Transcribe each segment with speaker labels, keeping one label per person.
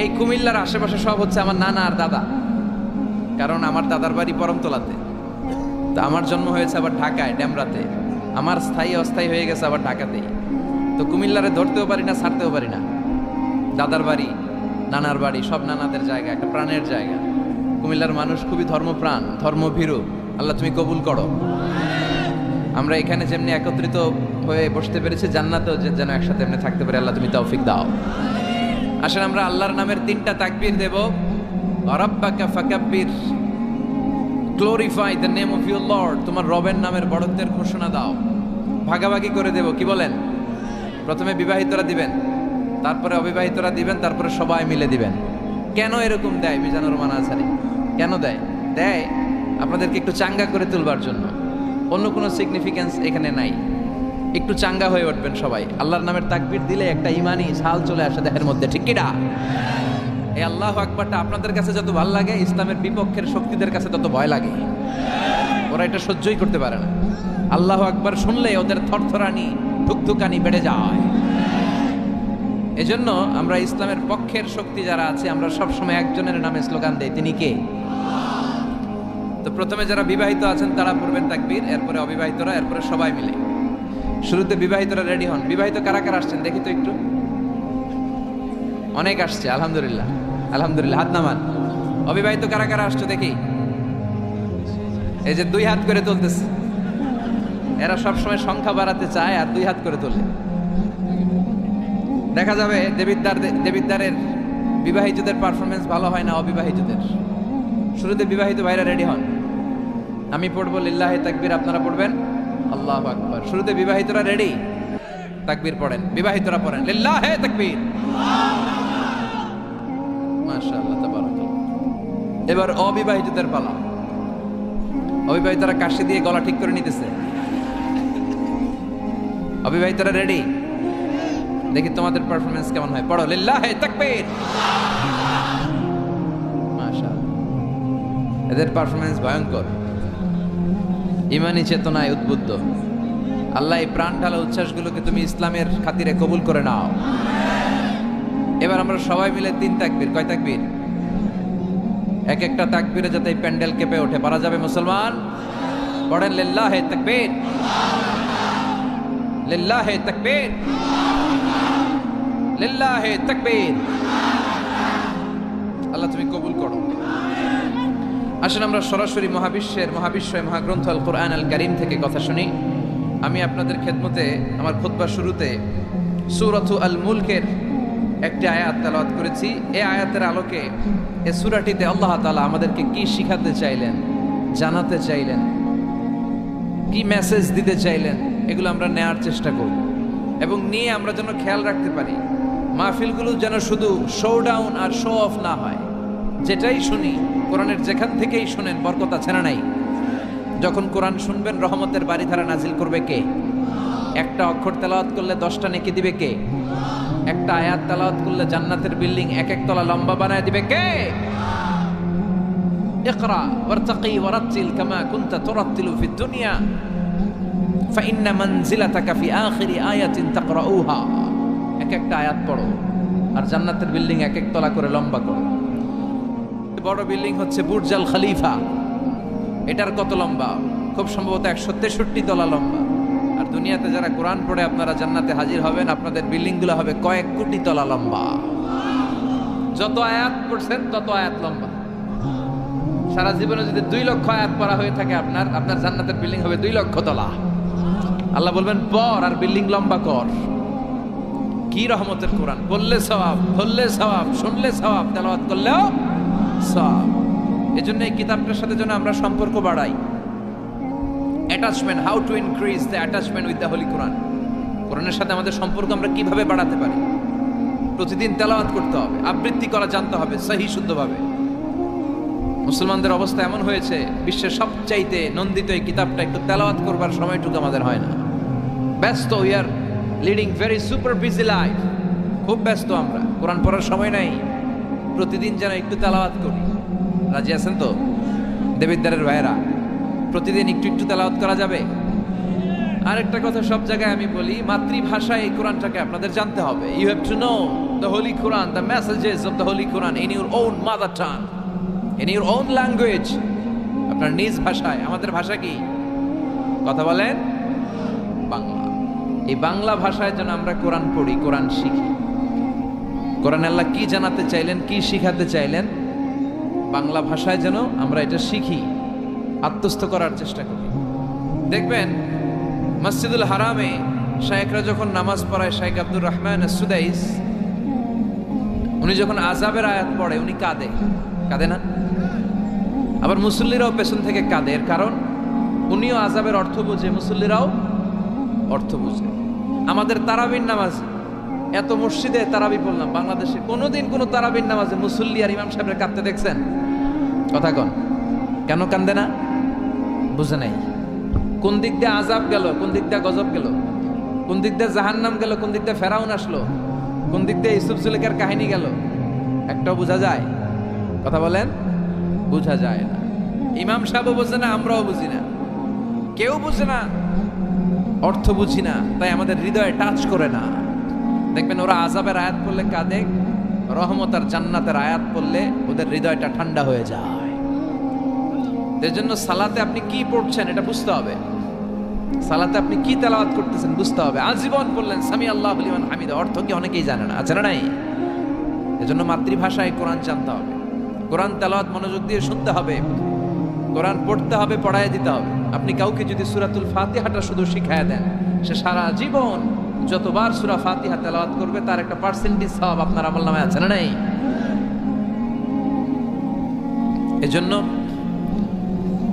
Speaker 1: এই কুমিল্লার আশেপাশে সব হচ্ছে আমার নানা আর দাদা, কারণ আমার দাদার বাড়ি পরমতলাতে, তো আমার জন্ম হয়েছে আবার ঢাকায় ড্যামরাতে, আমার স্থায়ী অস্থায়ী হয়ে গেছে আবার ঢাকাতেই। তো কুমিল্লারে ধরতেও পারি না, ছাড়তেও পারি না। দাদার বাড়ি, নানার বাড়ি, সব নানাদের জায়গা, একটা প্রাণের জায়গা। কুমিল্লার মানুষ খুবই ধর্মপ্রাণ, ধর্মভীরু। আল্লাহ তুমি কবুল করো। আমরা এখানে যেমনি একত্রিত হয়ে বসতে পেরেছি, জান্নাতেও যেন একসাথে এমনি থাকতে পারি। আল্লাহ তুমি তৌফিক দাও। আসেন আমরা আল্লাহর নামের 3টা তাকবীর দেব। রাব্বাকা ফাকাব্বির, glorify the name of your lord. তোমার রবের নামের বড়ত্বের ঘোষণা দাও। ভাগাভাগি করে দেব, কি বলেন? প্রথমে বিবাহিতরা দিবেন, তারপরে অবিবাহিতরা দিবেন, তারপরে সবাই মিলে দিবেন। কেন এরকম দেয় মিজানুর রহমান আনসারী? কেন দেয়? দেয় আপনাদেরকে একটু চাঙ্গা করে তুলবার জন্য। অন্য কোনো সিগনিফিকেন্স এখানে নাই। একটু চাঙ্গা হয়ে উঠবেন সবাই। আল্লাহর নামের তাকবীর দিলে একটা ইমানি ঝাল চলে আসে দেহের মধ্যে, ঠিক কিনা? এই আল্লাহু আকবারটা আপনাদের কাছে যত ভালো লাগে, ইসলামের বিপক্ষের শক্তিদের কাছে তত ভয় লাগে। ওরা এটা সহ্যই করতে পারে না। আল্লাহু আকবার শুনলে ওদের থরথরানি, ধুকধুকানি বেড়ে যায়। এজন্য আমরা ইসলামের পক্ষের শক্তি যারা আছে, আমরা সবসময় একজনের নামে স্লোগান দেই, তিনি কে? তো প্রথমে যারা বিবাহিত আছেন তারা পড়বেন তাকবীর, এরপরে অবিবাহিতরা, এরপরে সবাই মিলে। শুরুতে বিবাহিতরা রেডি হন। বিবাহিত কারা কারা আসছেন দেখি তো একটু। অনেক আসছে, আলহামদুলিল্লাহ, আলহামদুলিল্লাহ। হাত নামান। অবিবাহিত কারা কারা আসছে দেখি। এই যে 2 হাত করে তুলতেছে, এরা সবসময় সংখ্যা বাড়াতে চায় আর 2 হাত করে তোলে। দেখা যাবে দেবিদ্বারের বিবাহিতদের পারফরমেন্স ভালো হয় না অবিবাহিতদের। শুরুতে বিবাহিত ভাইরা রেডি হন। আমি পড়বো লিল্লাহি তাকবীর, আপনারা পড়বেন আল্লাহু আকবার। শুরুতে বিবাহিতরা রেডি, তাকবীর পড়েন। বিবাহিতরা পড়েন লিল্লাহি তাকবীর। মাশাআল্লাহ, তাবারাকাল্লাহ। এবার অবিবাহিতদের পালা। অবিবাহিতরা কাশি দিয়ে গলা ঠিক করে নিতেছে। অবিবাহিতরা রেডি? দেখি তোমাদের পারফরমেন্স কেমন হয়। পড়ো লিল্লাহি তাকবীর। মাশাআল্লাহ, এদের পারফরমেন্স ভয়ঙ্কর, ইমানি চেতনায় উদ্বুদ্ধ। আল্লাহ এই প্রাণ ঢালা উচ্ছ্বাসগুলোকে তুমি ইসলামের খাতিরে কবুল করে নাও। এবার আমরা সবাই মিলে 3 তাকবীর। কয় তাকবীর? এক একটা তাকবীরে যাতে এই প্যান্ডেল কেঁপে ওঠে। পারা যাবে মুসলমান? পড়েন লিল্লাহি তাকবীর, লিল্লাহি তাকবীর, লিল্লাহি তাকবীর। আল্লাহ তুমি কবুল করো। আসেন আমরা সরাসরি মহাবিশ্বয় মহাগ্রন্থ আল কোরআন আল কারীম থেকে কথা শুনি। আমি আপনাদের খেদমতে আমার খুতবার শুরুতে সূরাতু আল মুলকের একটি আয়াত তেলাওয়াত করেছি। এই আয়াতের আলোকে এই সূরাটিতে আল্লাহ তাআলা আমাদেরকে কি শিখাতে চাইলেন, জানাতে চাইলেন, কি মেসেজ দিতে চাইলেন, এগুলো আমরা নেয়ার চেষ্টা করব এবং নিয়ে আমরা যেন খেয়াল রাখতে পারি মাহফিলগুলো যেন শুধু শো ডাউন আর শো অফ না হয়। যেটাই শুনি কোরআনের যেখান থেকেই শুনেন বরকত আছে না নাই? যখন কোরআন শুনবেন রহমতের বাড়িধারা নাজিল করবে কে? একটা অক্ষর তেলাওয়াত করলে 10টা নেকি দিবে কে? একটা আয়াত তেলাওয়াত করলে জান্নাতের বিল্ডিং 1 তলা লম্বা বানায় দিবে কে? ইকরা ওয়ারতাকি ওয়ারাতিল কামা কুনতা তুরাতিলু ফিদ দুনিয়া ফাইন্না মানজিলাতাকা ফি আখিরি আয়াতিন তাকরাউহা। একটা আয়াত পড়ো আর জান্নাতের বিল্ডিং 1 তলা করে লম্বা করো। বড় বিল্ডিং হচ্ছে বুর্জ আল খলিফা। এটার কত লম্বা? খুব সম্ভবত 163 তলা লম্বা। আর দুনিয়াতে যারা কোরআন পড়ে আপনারা জান্নাতে হাজির হবেন, আপনাদের বিল্ডিংগুলো হবে কয়েক কোটি তলা লম্বা। যত আয়াত পড়ছেন তত আয়াত লম্বা। সারা জীবনে যদি 2 লক্ষ আয়াত পড়া হয়ে থাকে আপনার জান্নাতের বিল্ডিং হবে 2 লক্ষ তলা। আল্লাহ বলবেন পড় আর বিল্ডিং লম্বা কর। কি রহমতের কোরআন! বললে সওয়াব, ধরলে সওয়াব, শুনলে সওয়াব, তেলাওয়াত করলেও সওয়াব। এজন্য এই কিতাবটার সাথে যেন আমরা সম্পর্ক বাড়াই। Attachment, how to increase the attachment with the holy Quran. কোরআনের সাথে আমাদের সম্পর্ক আমরা কিভাবে বাড়াতে পারি? প্রতিদিন তেলাওয়াত করতে হবে, আবৃত্তি করা জানতে হবে সহি শুদ্ধভাবে। মুসলমানদের অবস্থা এমন হয়েছে, বিশ্বের সবচাইতে নন্দিত এই কিতাবটা একটু তেলাওয়াত করবার সময়টুকু আমাদের হয় না। ব্যস্ত, we are leading very super busy life. খুব ব্যস্ত আমরা, কোরআন পড়ার সময় নাই। প্রতিদিন যেন একটু তেলাওয়াত করি। রাজি আছেন তো দেবিদ্বারের ভাইয়েরা? প্রতিদিন একটু একটু তেলাওয়াত করা যাবে? আরেকটা কথা সব জায়গায় আমি বলি, মাতৃভাষায় এই কোরআনটাকে আপনাদের জানতে হবে। You have to know the Holy Quran, the messages of the Holy Quran in your own mother tongue, in your own language. আপনার নিজ ভাষায়। আমাদের ভাষা কি? কথা বলেন বাংলা। এই বাংলা ভাষায় যেন আমরা কোরআন পড়ি, কোরআন শিখি। কোরআন আল্লাহ কি জানাতে চাইলেন, কি শিখাতে চাইলেন, বাংলা ভাষায় যেন আমরা এটা শিখি, আত্মস্থ করার চেষ্টা করি। দেখবেন মসজিদুল হারামে শায়েখরা যখন নামাজ পড়ায়, শাইখ আব্দুর রহমান সুদাইস, উনি যখন আযাবের আয়াত পড়ে উনি কাঁদে, কাঁদে না? আবার মুসল্লিরাও পেছন থেকে কাঁদে। এর কারণ উনিও আযাবের অর্থ বুঝে, মুসল্লিরাও অর্থ বুঝে। আমাদের তারাবির নামাজ, এত মসজিদে তারাবি পড়লাম, বাংলাদেশে কোনোদিন কোনো তারাবির নামাজে মুসল্লি আর ইমাম সাহেবের কাঁদতে দেখছেন? কথা কন, কেন কান্দে না? বুঝে নাই কোন দিক দিয়ে আযাব গেল, কোন দিক দিয়ে গজব গেল, কোন দিক দিয়ে জাহান্নাম গেল, কোন দিক দিয়ে ফেরাউন আসলো, কোন দিক দিয়ে ইউসুফ জুলেখার কাহিনী গেল, একটাও বোঝা যায়? কথা বলেন, বোঝা যায় না। ইমাম সাহেবও বোঝে না, আমরাও বুঝি না, কেউ বুঝে না, অর্থ বুঝি না, তাই আমাদের হৃদয়ে টাচ করে না। দেখবেন ওরা আযাবের আয়াত পড়লে কাঁদে, রহমত আর জান্নাতের আয়াত পড়লে ওদের হৃদয়টা ঠান্ডা হয়ে যায়। এর জন্য সালাতে আপনি কি পড়ছেন এটা বুঝতে হবে, সালাতে আপনি কি তেলাওয়াত করতেছেন বুঝতে হবে। আজীবন বললেন সামি আল্লাহু লিমান হামিদা, অর্থ কি অনেকেই জানে না, আছে না নাই? এজন্য মাতৃভাষায় কোরআন জানতে হবে, কোরআন তেলাওয়াত মনোযোগ দিয়ে শুনতে হবে, কোরআন পড়তে হবে, পড়ায় দিতে হবে। আপনি কাউকে যদি সূরাতুল ফাতিহাটা শুধু শিখায় দেন, সে সারা জীবন যতবার সূরা ফাতিহা তেলাওয়াত করবে তার একটা পার্সেন্টেজ সওয়াব আপনার আমলনামায় আছে না নাই? এজন্য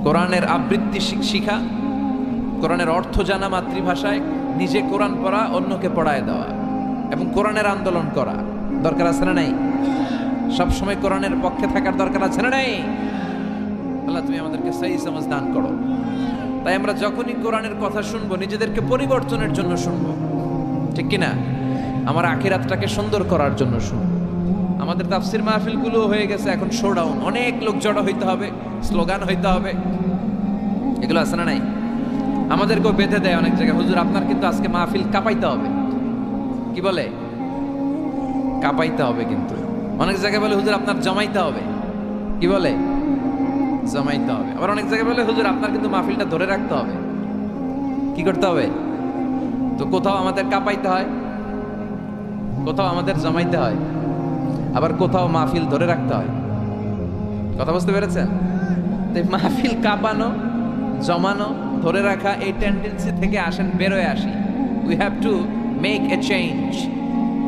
Speaker 1: কোরআনের আবৃত্তি শিখা, কোরআনের অর্থ জানা মাতৃভাষায়, নিজে কোরআন পড়া, অন্যকে পড়ায় দেওয়া, এবং কোরআনের আন্দোলন করা দরকার আছে না নাই? সবসময় কোরআনের পক্ষে থাকার দরকার আছে না নাই? আল্লাহ তুমি আমাদেরকে সহি সমাজ দান করো। তাই আমরা যখনই কোরআনের কথা শুনবো নিজেদেরকে পরিবর্তনের জন্য শুনবো, ঠিক কিনা? আমার আখিরাতটাকে সুন্দর করার জন্য শুনবো। আমাদের তাফসির মাহফিলগুলো হয়ে গেছে এখন শোডাউন, অনেক লোক জড়ো হইতে হবে, স্লোগান হইতে হবে, এগুলো আছে না নাই? আমাদেরকেও বেঁধে দেয় অনেক জায়গায়, হুজুর আপনার কিন্তু আজকে মাহফিল কাঁপাইতে হবে। কি বলে? কাঁপাইতে হবে। কিন্তু অনেক জায়গায় বলে হুজুর আপনার জমাইতে হবে। কি বলে? জমাইতে হবে। আবার অনেক জায়গায় বলে হুজুর আপনার কিন্তু মাহফিলটা ধরে রাখতে হবে। কি করতে হবে? তো কোথাও আমাদের কাঁপাইতে হয়, কোথাও আমাদের জমাইতে হয়, আবার কোথাও মাহফিল ধরে রাখতে হয়। কথা বুঝতে পেরেছেন? তাই মাহফিল কাঁপানো, জমানো, ধরে রাখা, এই টেন্ডেন্সি থেকে আসেন, বেরোয় আসি। We have to make a change.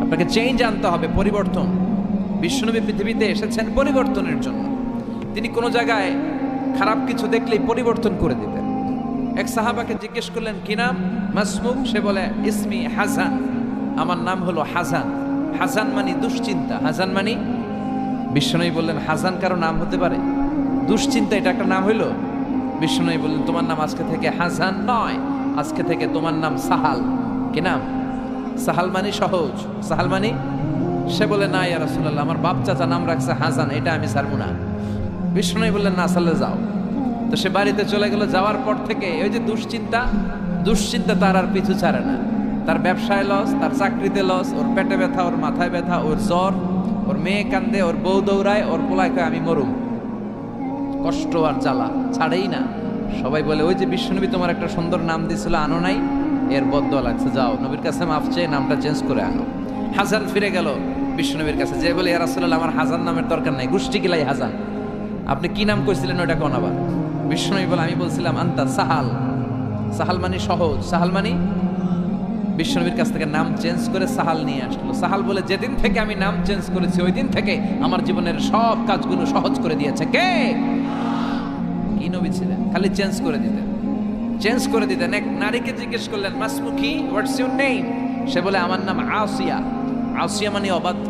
Speaker 1: আপনাকে চেঞ্জ আনতে হবে, পরিবর্তন। বিশ্বনবী পৃথিবীতে এসেছেন পরিবর্তনের জন্য। তিনি কোনো জায়গায় খারাপ কিছু দেখলেই পরিবর্তন করে দিতেন। এক সাহাবাকে জিজ্ঞেস করলেন কি নাম? মাসমুক। সে বলে ইসমি হাসান, আমার নাম হলো হাসান। হাসান মানে দুশ্চিন্তা। হাসান মানে? বিশ্বনবী বললেন হাসান কারো নাম হতে পারে? দুশ্চিন্তা এটা একটা নাম হইল? বিশ্বনবী বললেন তোমার নাম আজকে থেকে হাসান নয়, আজকে থেকে তোমার নাম সাহাল। কি নাম? সাহাল মানে সহজ। সাহাল মানে? সে বলে না ইয়া রাসূলুল্লাহ, আমার বাপ চাচা নাম রাখছে হাসান, এটা আমি ছাড়বো না। বিশ্বনবী বললেন না, আসলে যাও। তো সে বাড়িতে চলে গেল। যাওয়ার পর থেকে ওই যে দুশ্চিন্তা তার আর পিছু ছাড়ে না। তার ব্যবসায় লস, তার চাকরিতে লস, ওর পেটে ব্যথা, ওর মাথায় ব্যথা, ওর জ্বর, ওর মেয়ে কান্দে, ওর বউ দৌড়ায়, ওর পোলায় কয় আমি মরুম। কষ্ট আর জ্বালা ছাড়েই না। সবাই বলে ওই যে বিশ্বনবী তোমার একটা সুন্দর নাম দিয়েছিল, আনো নাই, এর বদদোয়া লাগছে, যাও নবীর কাছে মাফ চেয়ে নামটা চেঞ্জ করে আনো। হাসান ফিরে গেল বিশ্বনবীর কাছে, যে বলে ইয়া রাসূলুল্লাহ আমার হাসান নামের দরকার নাই, গোষ্ঠী কিলাই হাসান, আপনি কি নাম কইছিলেন ওটা কোন? আবার বিশ্বনবী বলে আমি বলছিলাম আন্তা সাহাল। সাহাল মানে সহজ। সাহাল মানে? বিশ্বনবীর কাছ থেকে নাম চেঞ্জ করে সাহাল নিয়ে আসলো। সাহাল বলে যেদিন থেকে আমি নাম চেঞ্জ করেছি ওই দিন থেকে আমার জীবনের সব কাজগুলো সহজ করে দিয়েছে। কে? কি নবী ছিলেন? খালি চেঞ্জ করে দিতেন, চেঞ্জ করে দিতেন। এক নারীকে জিজ্ঞেস করলেন মাসমুকি, হোয়াটস ইউর নেম? সে বলে আমার নাম আসিয়া। আসিয়া মানে অবাধ্য।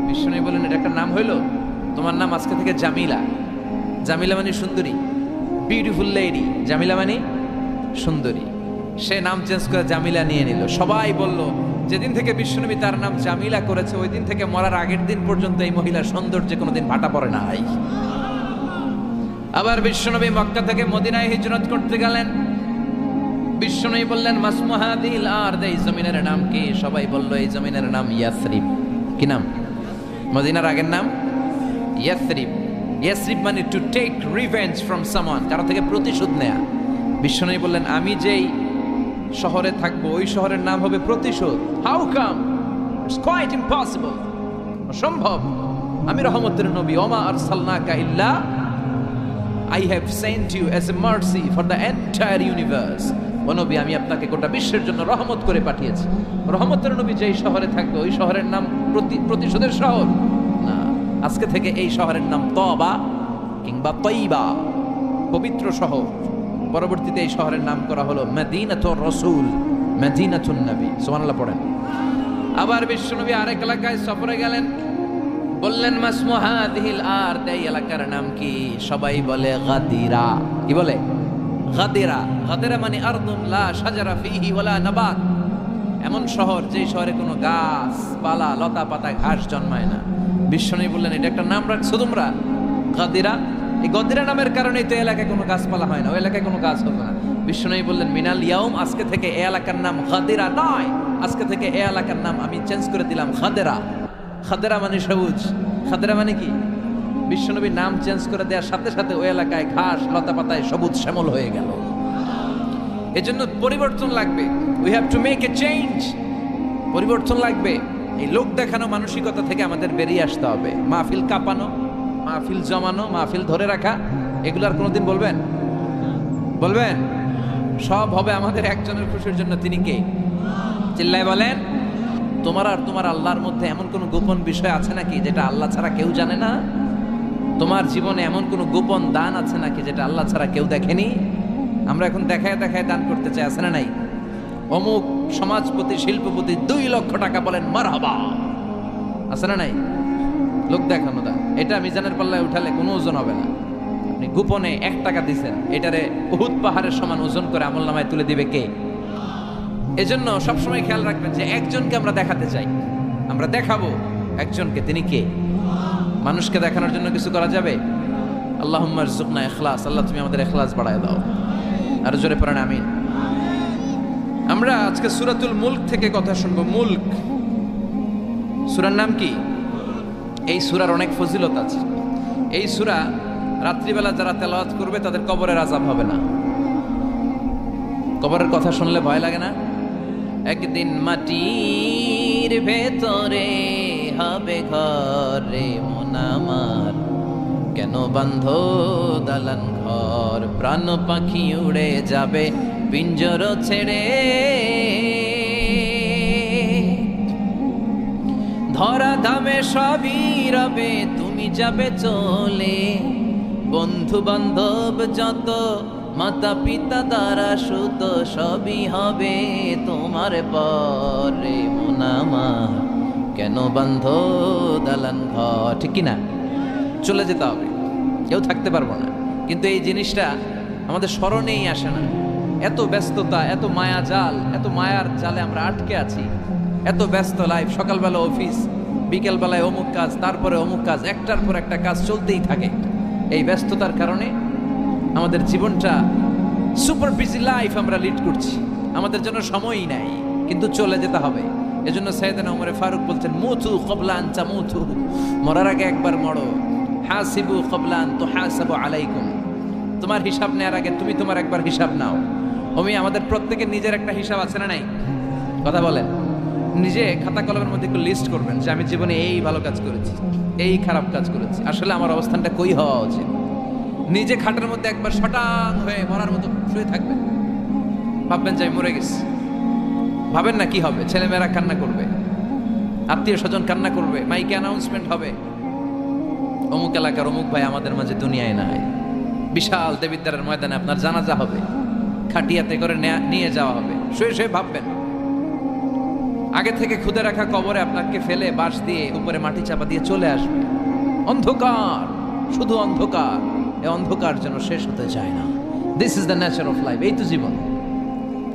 Speaker 1: বিশ্বনবী বলেন এটা একটা নাম হইল? তোমার নাম আজকে থেকে জামিলা। জামিলা মানে সুন্দরী, বিউটিফুল লেডি। জামিলা মানে সুন্দরী। সে নাম চেঞ্জ করে জামিলা নিয়ে নিল। সবাই বলল যেদিন থেকে বিশ্বনবী তার নাম জামিলা করেছে ওই দিন থেকে মরার আগের দিন পর্যন্ত এই মহিলার সৌন্দর্যে কোনোদিন ভাটা পড়ে নাই। আবার বিশ্বনবী মক্কা থেকে মদিনায় হিজরত করতে গেলেন। বিশ্বনবী বললেন মাসমুহাদিল আরদ, এই জমিনের নাম কি? সবাই বলল এই জমিনের নাম ইয়াসরিব। কি নাম? মদিনার আগের নাম ইয়াসরিব। ইয়াসরিব মানে to take revenge from someone, কারো থেকে প্রতিশোধ নেয়া। বিশ্বনবী বললেন আমি যেই শহরে থাকবো ওই শহরের নাম হবে প্রতিশোধ। How come? It's quite impossible, অসম্ভব। আমি রহমতের নবী, ওমা আরসালনাকা ইল্লা I have sent you as a mercy for the entire universe. ও নবী, আমি আপনাকে গোটা বিশ্বের জন্য রহমত করে পাঠিয়েছি। রহমতের নবী যেই শহরে থাকবে ওই শহরের নাম প্রতিশোধের শহর না। আজকে থেকে এই শহরের নাম তওবা কিংবা তয়বা, পবিত্র শহর। পরবর্তীতে এই শহরের নাম করা হলো মদিনাতুর রাসূল, মদিনাতুন নবী। সুবহানাল্লাহ পড়েন। আবার বিশ্বনবী আরেক এলাকায় সফরে গেলেন, বললেন মাসমু হাযিহিল আরদ, এই এলাকার নাম কি? সবাই বলে গাদিরা। কি বলে? গাদিরা। গাদিরা মানে আরদুন লা শাজারা ফীহি ওয়ালা নাবাত, এমন শহর যে শহরে কোনো গাছ পালা লতা পাতা ঘাস জন্মায় না। বিশ্বনবী বললেন এটা একটা নাম রাখছো তোমরা গাদিরা। এই গাদিরা নামের কারণেই তো এলাকায় কোনো গাছপালা হয় না, ওই এলাকায় কোনো গাছ হবে না। বিশ্বনবী বললেন মিনাল ইয়াউম, আজকে থেকে এই এলাকার নাম গাদিরা নয়, আজকে থেকে এই এলাকার নাম আমি চেঞ্জ করে দিলাম খাদেরা। খাদেরা মানে সবুজ। খাদেরা মানে কি? বিশ্বনবীর নাম চেঞ্জ করে দেওয়ার সাথে সাথে ওই এলাকায় ঘাস লতা পাতায় সবুজ শ্যামল হয়ে গেল। এজন্য পরিবর্তন লাগবে। We have to make a change. পরিবর্তন লাগবে। এই লোক দেখানো মানসিকতা থেকে আমাদের বেরিয়ে আসতে হবে। মাহফিল কাঁপানো, মাহফিল জমানো, মাহফিল ধরে রাখা, এগুলো আর কোনোদিন বলবেন? বলবেন? সব হবে আমাদের একজনের খুশির জন্য। তিনি কে? চিল্লায় বলেন। তোমার আর তোমার আল্লাহর মধ্যে এমন কোনো গোপন বিষয় আছে নাকি যেটা আল্লাহ ছাড়া কেউ জানে না? তোমার জীবনে এমন কোনো গোপন দান আছে নাকি যেটা আল্লাহ ছাড়া কেউ দেখেনি? আমরা এখন দেখায় দেখায় দান করতে চাই, আছে না নাই? অমুক সমাজপতি শিল্পপতি 2 লক্ষ টাকা বলেন মারহাবা, আছে না নাই? লোক দেখানো দান। এটা মিজানের পাল্লায় উঠালে কোনো ওজন হবে না। আপনি গোপনে 1 টাকা দিচ্ছেন, এটারে উহুদ পাহাড়ের সমান ওজন করে আমলনামায় তুলে দিবে কে? এজন্য সবসময় খেয়াল রাখবেন যে একজনকে আমরা দেখাতে চাই, আমরা দেখাবো একজনকে। তিনি কে? মানুষকে দেখানোর জন্য কিছু করা যাবে? আল্লাহুম্মা রযুকনা ইখলাস। আল্লাহ তুমি আমাদের ইখলাস বাড়ায় দাও। আর জোরে পড়েন আমিন। আমরা আজকে সূরাতুল মুলক থেকে কথা শুনবো। মুলক সূরার নাম কি? এই সূরার অনেক ফজিলত আছে। এই সূরা রাত্রিবেলা যারা তেলাওয়াত করবে তাদের কবরের আযাব হবে না। কবরের কথা শুনলে ভয় লাগে না? একদিন মাটির ভেতরে হবে ঘর রে মন আমার, কেন বান্ধ দালান ঘর, প্রাণ পাখি উড়ে যাবে পিঞ্জর ছেড়ে, ধরা ধামে সবই রবে তুমি যাবে চলে, বন্ধু বান্ধব যত মাতা পিতা দ্বারা সুত সবই হবে তোমার পরে মন আমার, কেন বান্ধ দালান ঘর। ঠিক কিনা? চলে যেতে হবে, কেউ থাকতে পারবো না। কিন্তু এই জিনিসটা আমাদের স্মরণেই আসে না। এত ব্যস্ততা, এত মায়া জাল, এত মায়ার জালে আমরা আটকে আছি। এত ব্যস্ত লাইফ, সকালবেলা অফিস, বিকেলবেলায় অমুক কাজ, তারপরে অমুক কাজ, একটার পর একটা কাজ চলতেই থাকে। এই ব্যস্ততার কারণে আমাদের জীবনটা সুপার বিজি লাইফ আমরা লিড করছি, আমাদের জন্য সময়ই নাই। কিন্তু চলে যেতে হবে। এজন্য সাইয়েদনা ওমর ফারুক বলছেন মুতু ক্বাবলা আন তামুতু, মরার আগে একবার মরো। হাসিবু ক্বাবলা আন তুহাসাবু আলাইকুম, তোমার হিসাব নেওয়ার আগে তুমি তোমার একবার হিসাব নাও। আমাদের প্রত্যেকের নিজের একটা হিসাব আছে না নাই? কথা বলেন। নিজে খাতা কলমের মধ্যে একটু লিস্ট করবেন যে আমি জীবনে এই ভালো কাজ করেছি, এই খারাপ কাজ করেছি, আসলে আমার অবস্থানটা কই হওয়া উচিত। নিজে খাটের মধ্যে একবার শটাং হয়ে মরার মতো শুয়ে থাকবেন, ভাববেন যে আমি মরে গেছি। ভাবেন না কি হবে? ছেলেমেয়েরা কান্না করবে, আত্মীয় স্বজন কান্না করবে, মাইকে অ্যানাউন্সমেন্ট হবে অমুক এলাকার অমুক ভাই আমাদের মাঝে দুনিয়ায় নাই। বিশাল দেবিদ্বারের ময়দানে আপনার জানাজা হবে, খাটিয়াতে করে নিয়ে যাওয়া হবে। শুয়ে শুয়ে ভাববেন, আগে থেকে খুদে রাখা কবরে আপনাকে ফেলে বাঁশ দিয়ে উপরে মাটি চাপা দিয়ে চলে আসবে। অন্ধকার, শুধু অন্ধকার। এই অন্ধকার যেন শেষ হতে চায় না। This is the nature of life. এই তো জীবন।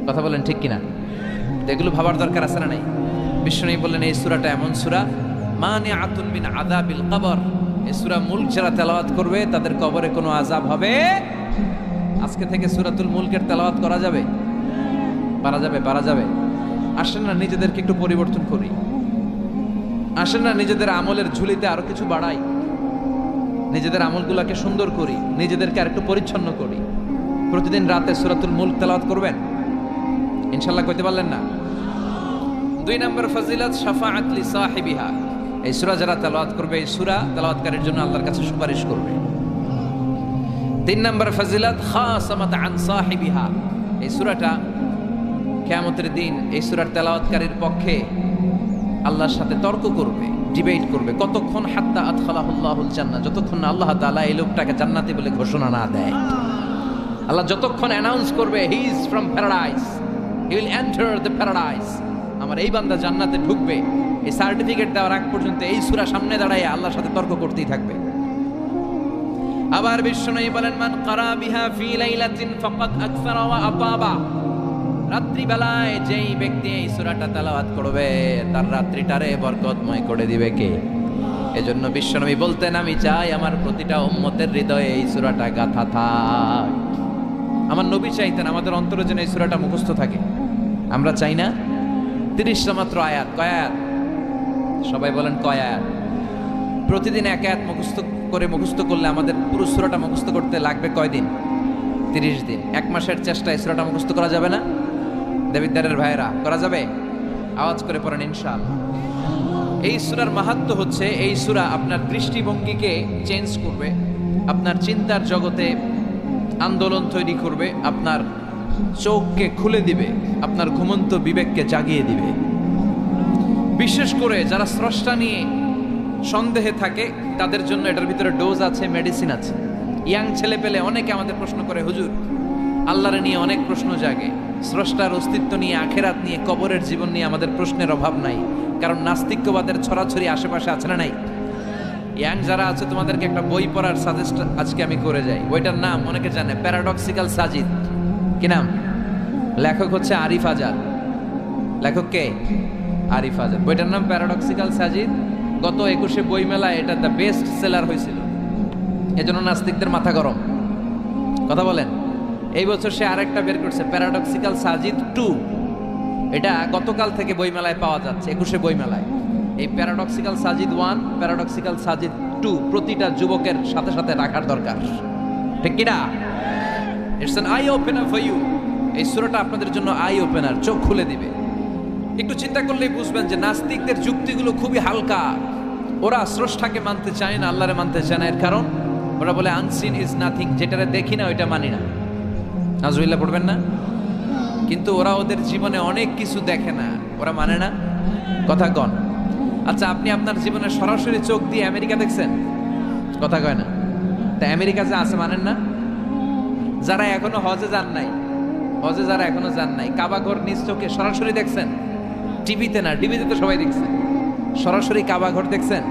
Speaker 1: কথা বলেন ঠিক কিনা? এগুলো ভাবার দরকার আছে না নাই? বিশ্বনবী বললেন এই সূরাটা এমন সূরা মানিআতুন মিন আযাবিল কবর। এই সূরা মুলক যারা তেলাওয়াত করবে তাদের কবরে কোনো আযাব হবে। আজকে থেকে সূরাতুল মুলকের তেলাওয়াত করা যাবে? পারা যাবে? পারা যাবে? আসেন না নিজেদেরকে একটু পরিবর্তন করি। আসেন না নিজেদের আমলের ঝুলিতে আরো কিছু বাড়াই, নিজেদের আমলগুলোকে সুন্দর করি, নিজেদেরকে আরেকটু পরিচ্ছন্ন করি। প্রতিদিন রাতে সূরাতুল মুলক তেলাওয়াত করবেন ইনশাআল্লাহ, কইতে পারলেন না? 2 নম্বর ফজিলত শাফাআত লি সাহিবিহা, এই সূরা যারা তেলাওয়াত করবে এই সূরা তেলাওয়াতকারীর জন্য আল্লাহর কাছে সুপারিশ করবে। 3 নম্বর ফজিলত খাসামাত আন সাহিবিহা, এই সূরাটা কিয়ামতের দিন এই সূরার তেলাওয়াতকারীর পক্ষে আল্লাহর সাথে তর্ক করবে, ডিবেট করবে। কতক্ষণ? হাত্তা আদখালাহুল্লাহুল জান্নাহ, যতক্ষণ না আল্লাহ তাআলা এই লোকটাকে জান্নাতি বলে ঘোষণা না দেয়। আল্লাহ যতক্ষণ অ্যানাউন্স করবে he is from paradise, he will enter the paradise, আমার এই বান্দা জান্নাতে ঢুকবে, এই সার্টিফিকেট দেওয়ার আগ পর্যন্ত এই সূরা সামনে দাঁড়ায় আল্লাহর সাথে তর্ক করতেই থাকবে। আবার বিশ্বনবী বলেন, মান ক্বারা বিহা ফি লাইলাতিন ফাকাদ আকসারা ওয়া আতাবা, রাত্রি বেলায় যেই ব্যক্তি এই সূরাটা তেলাওয়াত করবে তার রাত্রিটারে বরকতময় করে দিবে কে? এজন্য বিশ্বনবী বলতেন, আমি চাই আমার প্রতিটা উম্মতের হৃদয়ে এই সূরাটা গাঁথা থাক। আমার নবী চাইতেন আমাদের অন্তরে যেন এই সূরাটা মুখস্থ থাকে। আমরা চাই না? 30টা মাত্র আয়াত। কয় আয়াত? সবাই বলেন কয় আয়াত? প্রতিদিন এক আয়াত মুখস্থ করলে আমাদের পুরো সূরাটা মুখস্থ করতে লাগবে কয়দিন? 30 দিন। 1 মাসের চেষ্টায় সূরাটা মুখস্থ করা যাবে না? দেবিদ্দারের ভাইরা করা যাবে? আওয়াজ করে পড়েন ইনশাআল্লাহ। এই সূরার মাহাত্ম্য হচ্ছে এই সূরা আপনার দৃষ্টিভঙ্গিকে চেঞ্জ করবে, আপনার চিন্তার জগতে আন্দোলন তৈরি করবে, আপনার চোখকে খুলে দিবে, আপনার ঘুমন্ত বিবেককে জাগিয়ে দিবে। বিশেষ করে যারা স্রষ্টা নিয়ে সন্দেহে থাকে তাদের জন্য এটার ভিতরে ডোজ আছে, মেডিসিন আছে। ইয়াং ছেলে পেলে অনেকে আমাদের প্রশ্ন করে, হুজুর আল্লাহরে নিয়ে অনেক প্রশ্ন জাগে, স্রষ্টার অস্তিত্ব নিয়ে, আখেরাত নিয়ে, কবরের জীবন নিয়ে আমাদের প্রশ্নের অভাব নাই, কারণ নাস্তিক্যবাদের ছড়াছড়ি আশেপাশে আছে না নাই? ইয়াং যারা আছে তোমাদেরকে একটা বই পড়ার সাজেস্ট আজকে আমি করে যাই। বইটার নাম অনেকে জানে, প্যারাডক্সিক্যাল সাজিদ। কি নাম? লেখক হচ্ছে আরিফ আজাদ। লেখক কে? আরিফ আজাদ। বইটার নাম প্যারাডক্সিক্যাল সাজিদ। গত 21শে বই মেলায় এটা দ্য বেস্ট সেলার হয়েছিল, এজন্য নাস্তিকদের মাথা গরম। কথা বলেন। এই বছর সে আরেকটা বের করছে, প্যারাডক্সিক্যাল সাজিদ 2। এটা গতকাল থেকে বইমেলায় পাওয়া যাচ্ছে, 21শে বইমেলায়। এই প্যারাডক্সিক্যাল সাজিদ 1, প্যারাডক্সিক্যাল সাজিদ 2 প্রতিটা যুবকের সাথে সাথে রাখার দরকার, ঠিক কিনা? It's an eye opener for you. এই সূরাটা আপনাদের জন্য আই ওপেনার, চোখ খুলে দিবে। একটু চিন্তা করলেই বুঝবেন যে নাস্তিকদের যুক্তিগুলো খুবই হালকা। ওরা স্রষ্টাকে মানতে চায় না, আল্লাহরে মানতে চায় না। এর কারণ ওরা বলে আনসিন ইজ নাথিং, যেটারে দেখি না ওইটা মানি না। নাজুবিল্লাহ পড়বেন না? কিন্তু ওরা ওদের জীবনে অনেক কিছু দেখে না, ওরা মানে না। কথা কন। আচ্ছা, আপনি আপনার জীবনে সরাসরি চোখ দিয়ে আমেরিকা দেখছেন? কথা কয় না। তা আমেরিকা যে আছে মানেন না? যারা এখনো হজে যান নাই, হজে যারা এখনো যান নাই, কাবা ঘর নিজ চোখে সরাসরি দেখছেন? টিভিতে না, টিভিতে তো সবাই দেখছে। সরাসরি কাবা ঘর দেখছেন?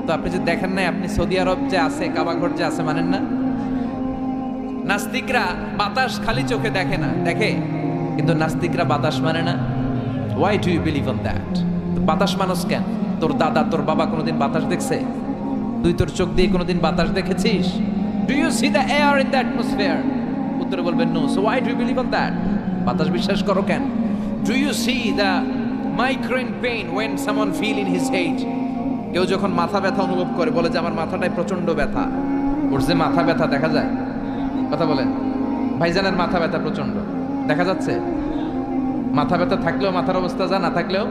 Speaker 1: তো আপনি যে দেখেন নাই, আপনি সৌদি আরব যে আছে কাবা ঘর যে আছে মানেন না? নাস্তিকরা বাতাস খালি চোখে দেখে না, দেখে, কিন্তু নাস্তিকরা বাতাস মানে না। Why do you believe on that? বাতাস মানুষ কেন? তোর দাদা তোর বাবা কোনোদিন বাতাস দেখছে? তুই তোর চোখ দিয়ে কোনোদিন বাতাস দেখেছিস? Do you see the air in the atmosphere? উত্তরে বলবেন no. So why do you believe on that? বাতাস বিশ্বাস করো কেন? Do you see the migraine pain when someone feel in his head? কেউ যখন মাথা ব্যথা অনুভব করে বলে যে আমার মাথাটায় প্রচন্ড ব্যথা, ওর যে মাথা ব্যথা দেখা যায়? কথা বলেন। ভাইজানের মাথা ব্যথা প্রচন্ড দেখা যাচ্ছে? মাথা ব্যথা থাকলেও মাথার অবস্থা যা, না থাকলেও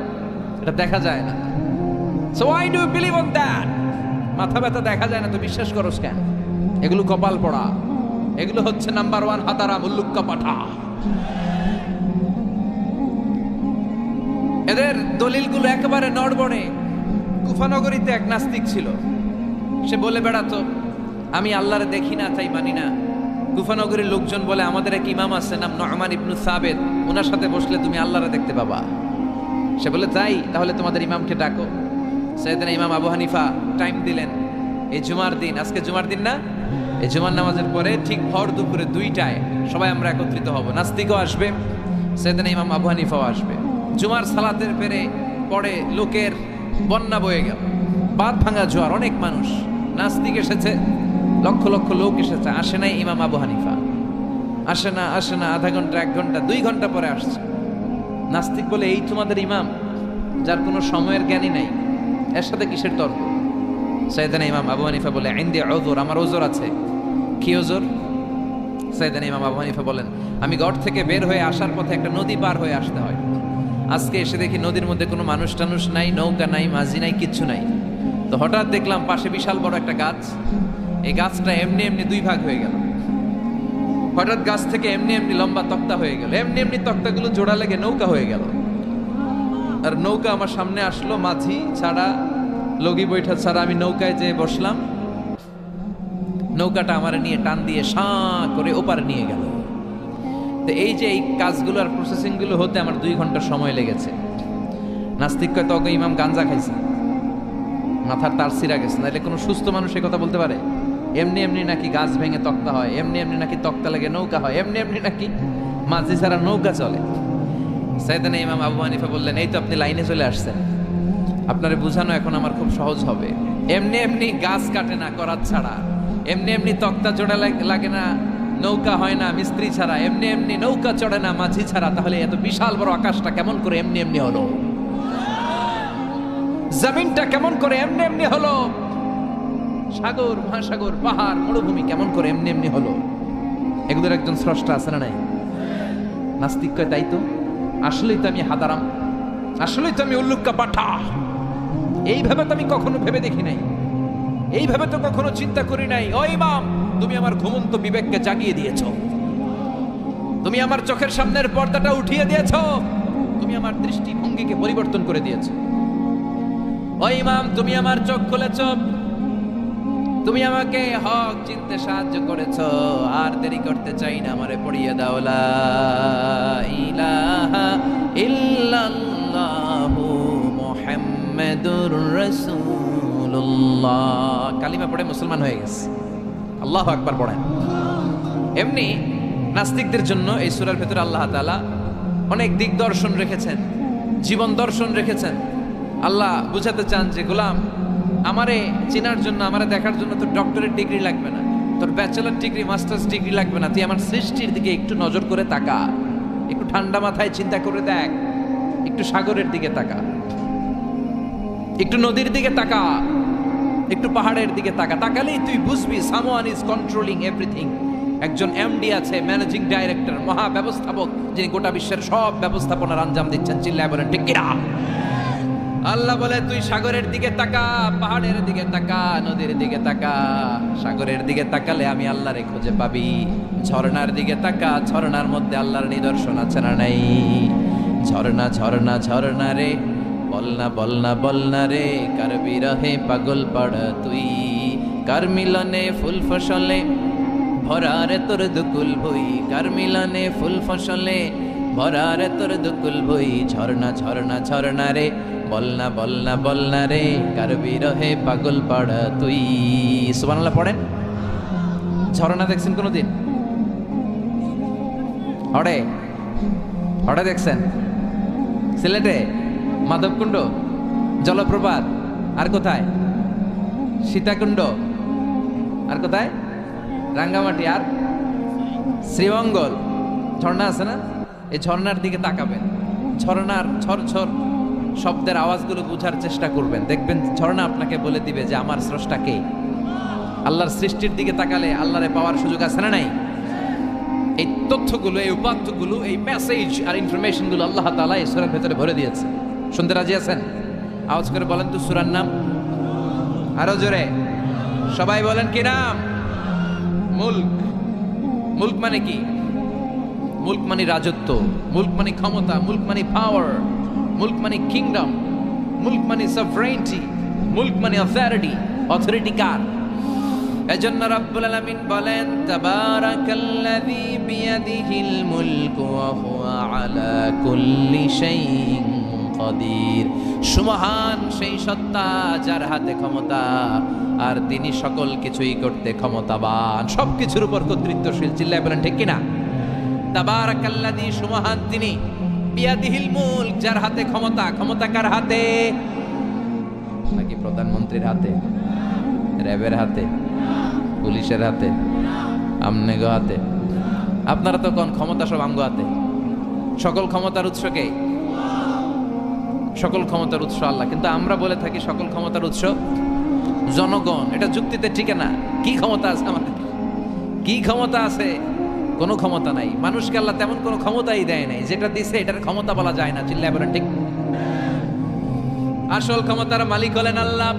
Speaker 1: এটা দেখা যায় না। So why do you believe on that? মাথা ব্যথা দেখা যায় না তো বিশ্বাস করোস কেন? এগুলো কপাল পড়া, এগুলো হচ্ছে নাম্বার 1 হাতারা মুল্লুক্কা পাঠা। এদের দলিলগুলো একেবারে নড়বড়ে। কুফানগরীতে এক নাস্তিক ছিল, সে বলে বেড়াতো আমি আল্লাহরে দেখি না তাই মানি না। কুফানগরীর লোকজন বলে আমাদের এক ইমাম আছে নাম নু'মান ইবনে সাবিত, ওনার সাথে বসলে তুমি আল্লাহরে দেখতে পাবা। সে বলে তাই, তাহলে তোমাদের ইমামকে ডাকো। সাইয়েদনা ইমাম আবু হানিফা টাইম দিলেন, এই জুমার দিন, আজকে জুমার দিন না, এই জুমার নামাজের পরে ঠিক ভর দুপুরে 2টায় সবাই আমরা একত্রিত হব। নাস্তিকও আসবে, সাইয়েদনা ইমাম আবু হানিফাও আসবে। জুমার সালাতের পরে লোকের বন্যা বয়ে গেল, বাঁধ ভাঙা জোয়ার, অনেক মানুষ। নাস্তিক এসেছে, লক্ষ লক্ষ লোক এসেছে, আসে নাই ইমাম আবু হানিফা। আসে না আধা ঘন্টা, 1 ঘন্টা, 2 ঘন্টা পরে আসছে। নাস্তিক বলে এই তোমাদের ইমাম যার কোনো সময়ের জ্ঞানই নাই, এর সাথে কিসের তর্ক? সাইয়েদানা ইমাম আবু হানিফা বলে ইনদি উযর, আমার উযর আছে। কি উযর? সাইয়েদানা ইমাম আবু হানিফা বলেন, আমি ঘর থেকে বের হয়ে আসার পথে একটা নদী পার হয়ে আসতে হয়। আজকে এসে দেখি নদীর মধ্যে কোনো মানুষ টানুষ নাই, নৌকা নাই, মাঝি নাই, কিচ্ছু নাই। তো হঠাৎ দেখলাম পাশে বিশাল বড় একটা গাছ। এই গাছটা এমনি এমনি দুই ভাগ হয়ে গেল। হঠাৎ গাছ থেকে এমনি এমনি লম্বা তক্তা হয়ে গেল, এমনি এমনি তক্তাগুলো জোড়া লেগে নৌকা হয়ে গেল। আর নৌকা আমার সামনে আসলো, মাঝি ছাড়া, লগি বৈঠা ছাড়া। আমি নৌকায় যেয়ে বসলাম, নৌকাটা আমার নিয়ে টান দিয়ে সাঁ করে ওপারে নিয়ে গেল। তো এই যে এই কাজগুলো আর প্রসেসিং গুলো হতে আমার 2 ঘন্টা সময় লেগেছে। নাস্তিক কয় তখন ইমাম গাঞ্জা খাইছে, মাথার তার ছিঁড়া গেছে। নাহলে কোনো সুস্থ মানুষ এ কথা বলতে পারে? এমনি এমনি নাকি গাছ ভেঙে তক্তা হয়, এমনি এমনি নাকি তক্তা লেগে নৌকা হয়, এমনি এমনি নাকি মাঝি ছাড়া নৌকা চলে। সাইয়েদানা ইমাম আবু হানিফা বললেন, এই তো আপনি লাইনে চলে আসছেন, আপনারে বুঝানো এখন আমার খুব সহজ হবে। এমনি এমনি গাছ কাটে না করাত ছাড়া, এমনি এমনি তক্তা জোড়া লাগে না, নৌকা হয় না মিস্ত্রি ছাড়া, এমনি এমনি নৌকা চড়ে না মাঝি ছাড়া। তাহলে এত বিশাল বড় আকাশটা কেমন করে এমনি এমনি হলো? জমিনটা কেমন করে এমনি এমনি হলো? সাগর, মহাসাগর, পাহাড়, মরুভূমি কেমন করে এমনি এমনি হলো? এগুলোর একজন স্রষ্টা আছে না নাই? নাস্তিক কয় তাই তো, আসলেই তো আমি হাদারাম, আসলেই তো আমি উল্লুক্কা পাঠা। এইভাবে তো আমি কখনো ভেবে দেখি নাই, এইভাবে তো কখনো চিন্তা করি নাই। ও ইমাম, তুমি আমার ঘুমন্ত বিবেককে জাগিয়ে দিয়েছ, তুমি আমার চোখের সামনের পর্দাটা উঠিয়ে দিয়েছ, তুমি আমার দৃষ্টিভঙ্গিকে পরিবর্তন করে দিয়েছ। ও ইমাম, তুমি আমার চোখ খুলেছ, তুমি আমাকে হক চিনতে সাহায্য করেছ। আর দেরি করতে চাই না, আমারে পড়িয়ে দাও লা ইলাহা ইল্লাল্লাহু মুহাম্মাদুর রাসূলুল্লাহ। কালিমা পড়ে মুসলমান হয়ে গেছে। আল্লাহু আকবার পড়েন। এমনি নাস্তিকদের জন্য এই সূরার ভেতরে আল্লাহ তাআলা অনেক দিক দর্শন রেখেছেন, জীবন দর্শন রেখেছেন। আল্লাহ বুঝাতে চান যে গোলাম, আমারে চেনার জন্য, আমারে দেখার জন্য তোর ডক্টরেট ডিগ্রি লাগবে না, তোর ব্যাচেলর ডিগ্রি, মাস্টার্স ডিগ্রি লাগবে না। তুই আমার সৃষ্টির দিকে একটু নজর করে তাকা, একটু ঠান্ডা মাথায় চিন্তা করে দেখ, একটু সাগরের দিকে তাকা, একটু নদীর দিকে তাকা, একটু পাহাড়ের দিকে তাকা। তাকালেই তুই বুঝবি সামওয়ান ইজ কন্ট্রোলিং এভরিথিং। একজন এমডি আছে, ম্যানেজিং ডাইরেক্টর, মহা ব্যবস্থাপক, যিনি গোটা বিশ্বের সব ব্যবস্থাপনার আঞ্জাম দিচ্ছেন। চিল্লায় বলেন ঠিক কিনা? আল্লাহ বলে তুই সাগরের দিকে তাকা, পাহাড়ের দিকে তাকা, নদীর দিকে তাকা। সাগরের দিকে তাকালে আমি আল্লাহরে খুঁজে পাবি। ঝর্ণার দিকে তাকা, ঝর্ণার মধ্যে আল্লাহর নিদর্শন আছে না নাই? ঝর্ণা ঝর্ণা ঝর্ণা রে, বলনা বলনা বলনা রে, কার বিরহে পাগল পড় তুই, কার মিলনে ফুল ফসলে ভরা রে তোর দুকুল ভুই, কার মিলনে ফুল ফসলে ভরা রে তোর দুকুল ভুই। ঝর্ণা ঝর্ণা ঝর্ণা রে, বলনা বলনা বলনা রে, কার বিরহে পাগল পড় তুই। সুবহানাল্লাহ পড়েন। ঝর্ণা দেখছেন কোনোদিন? হড়ে হড়ে দেখছেন? সিলেটে মাধবকুণ্ড জলপ্রপাত, আর কোথায়? সীতাকুণ্ড, আর কোথায়? রাঙ্গামাটি, আর শ্রীমঙ্গল। ঝর্ণা আছে না? এই ঝর্ণার দিকে তাকাবেন, ঝর্ণার ঝরঝর শব্দের আওয়াজগুলো বোঝার চেষ্টা করবেন। দেখবেন ঝর্ণা আপনাকে বলে দিবে যে আমার স্রষ্টা কে। আল্লাহর সৃষ্টির দিকে তাকালে আল্লাহরে পাওয়ার সুযোগ আছে না নাই? এই তথ্যগুলো, এই উপাত্তগুলো, এই মেসেজ আর ইনফরমেশনগুলো আল্লাহ তাআলা এই সূরার ভেতরে ভরে দিয়েছে। শুনতে রাজি আছেন? আওয়াজ করে বলেন তো সূরার নাম। আরো জোরে সবাই বলেন কি নাম? মুলক। মুলক মানে কি? মুলক মানে রাজত্ব, মুলক মানে ক্ষমতা, মুলক মানে পাওয়ার, মুলক মানে কিংডম, মুলক মানে সভরেনিটি, মুলক মানে অথরিটি। অথরিটি কার? এজন্য রাব্বুল আলামিন বলেন তাবারাকাল্লাযী বিয়াদিহিল মুলকু ওয়া হুয়া আলা কুল্লি শাইইন কাদির। সুমহান সেই সত্তা যার হাতে ক্ষমতা, আর তিনি সকল কিছুই করতে ক্ষমতাবান, সবকিছুর উপর কর্তৃত্বশীল। চিল্লায় বলেন ঠিক কিনা? তাবারাকাল্লাযী, সুমহান তিনি, বিয়াদিহিল মুলক, যার হাতে ক্ষমতা। ক্ষমতা কার হাতে? নাকি প্রধানমন্ত্রীর হাতে, র্যাবের হাতে, পুলিশের হাতে, আমনেগো হাতে? আপনারা তো কোন ক্ষমতা সব আমগো হাতে। সকল ক্ষমতার উৎস কে? সকল ক্ষমতার উৎস আল্লাহ, কিন্তু আমরা বলে থাকি সকল ক্ষমতার উৎস জনগণ। এটা যুক্তিতে ঠিক না। কি ক্ষমতা আছে আমাদের? কি ক্ষমতা আছে? কোনো ক্ষমতা নাই। মানুষকে আল্লাহ তেমন কোনো ক্ষমতাই দেয় নাই। যেটা দিছে এটার ক্ষমতা বলা যায় না। চিল্লায় বলেন ঠিক। আসল ক্ষমতার মালিক হলেন আল্লাহ।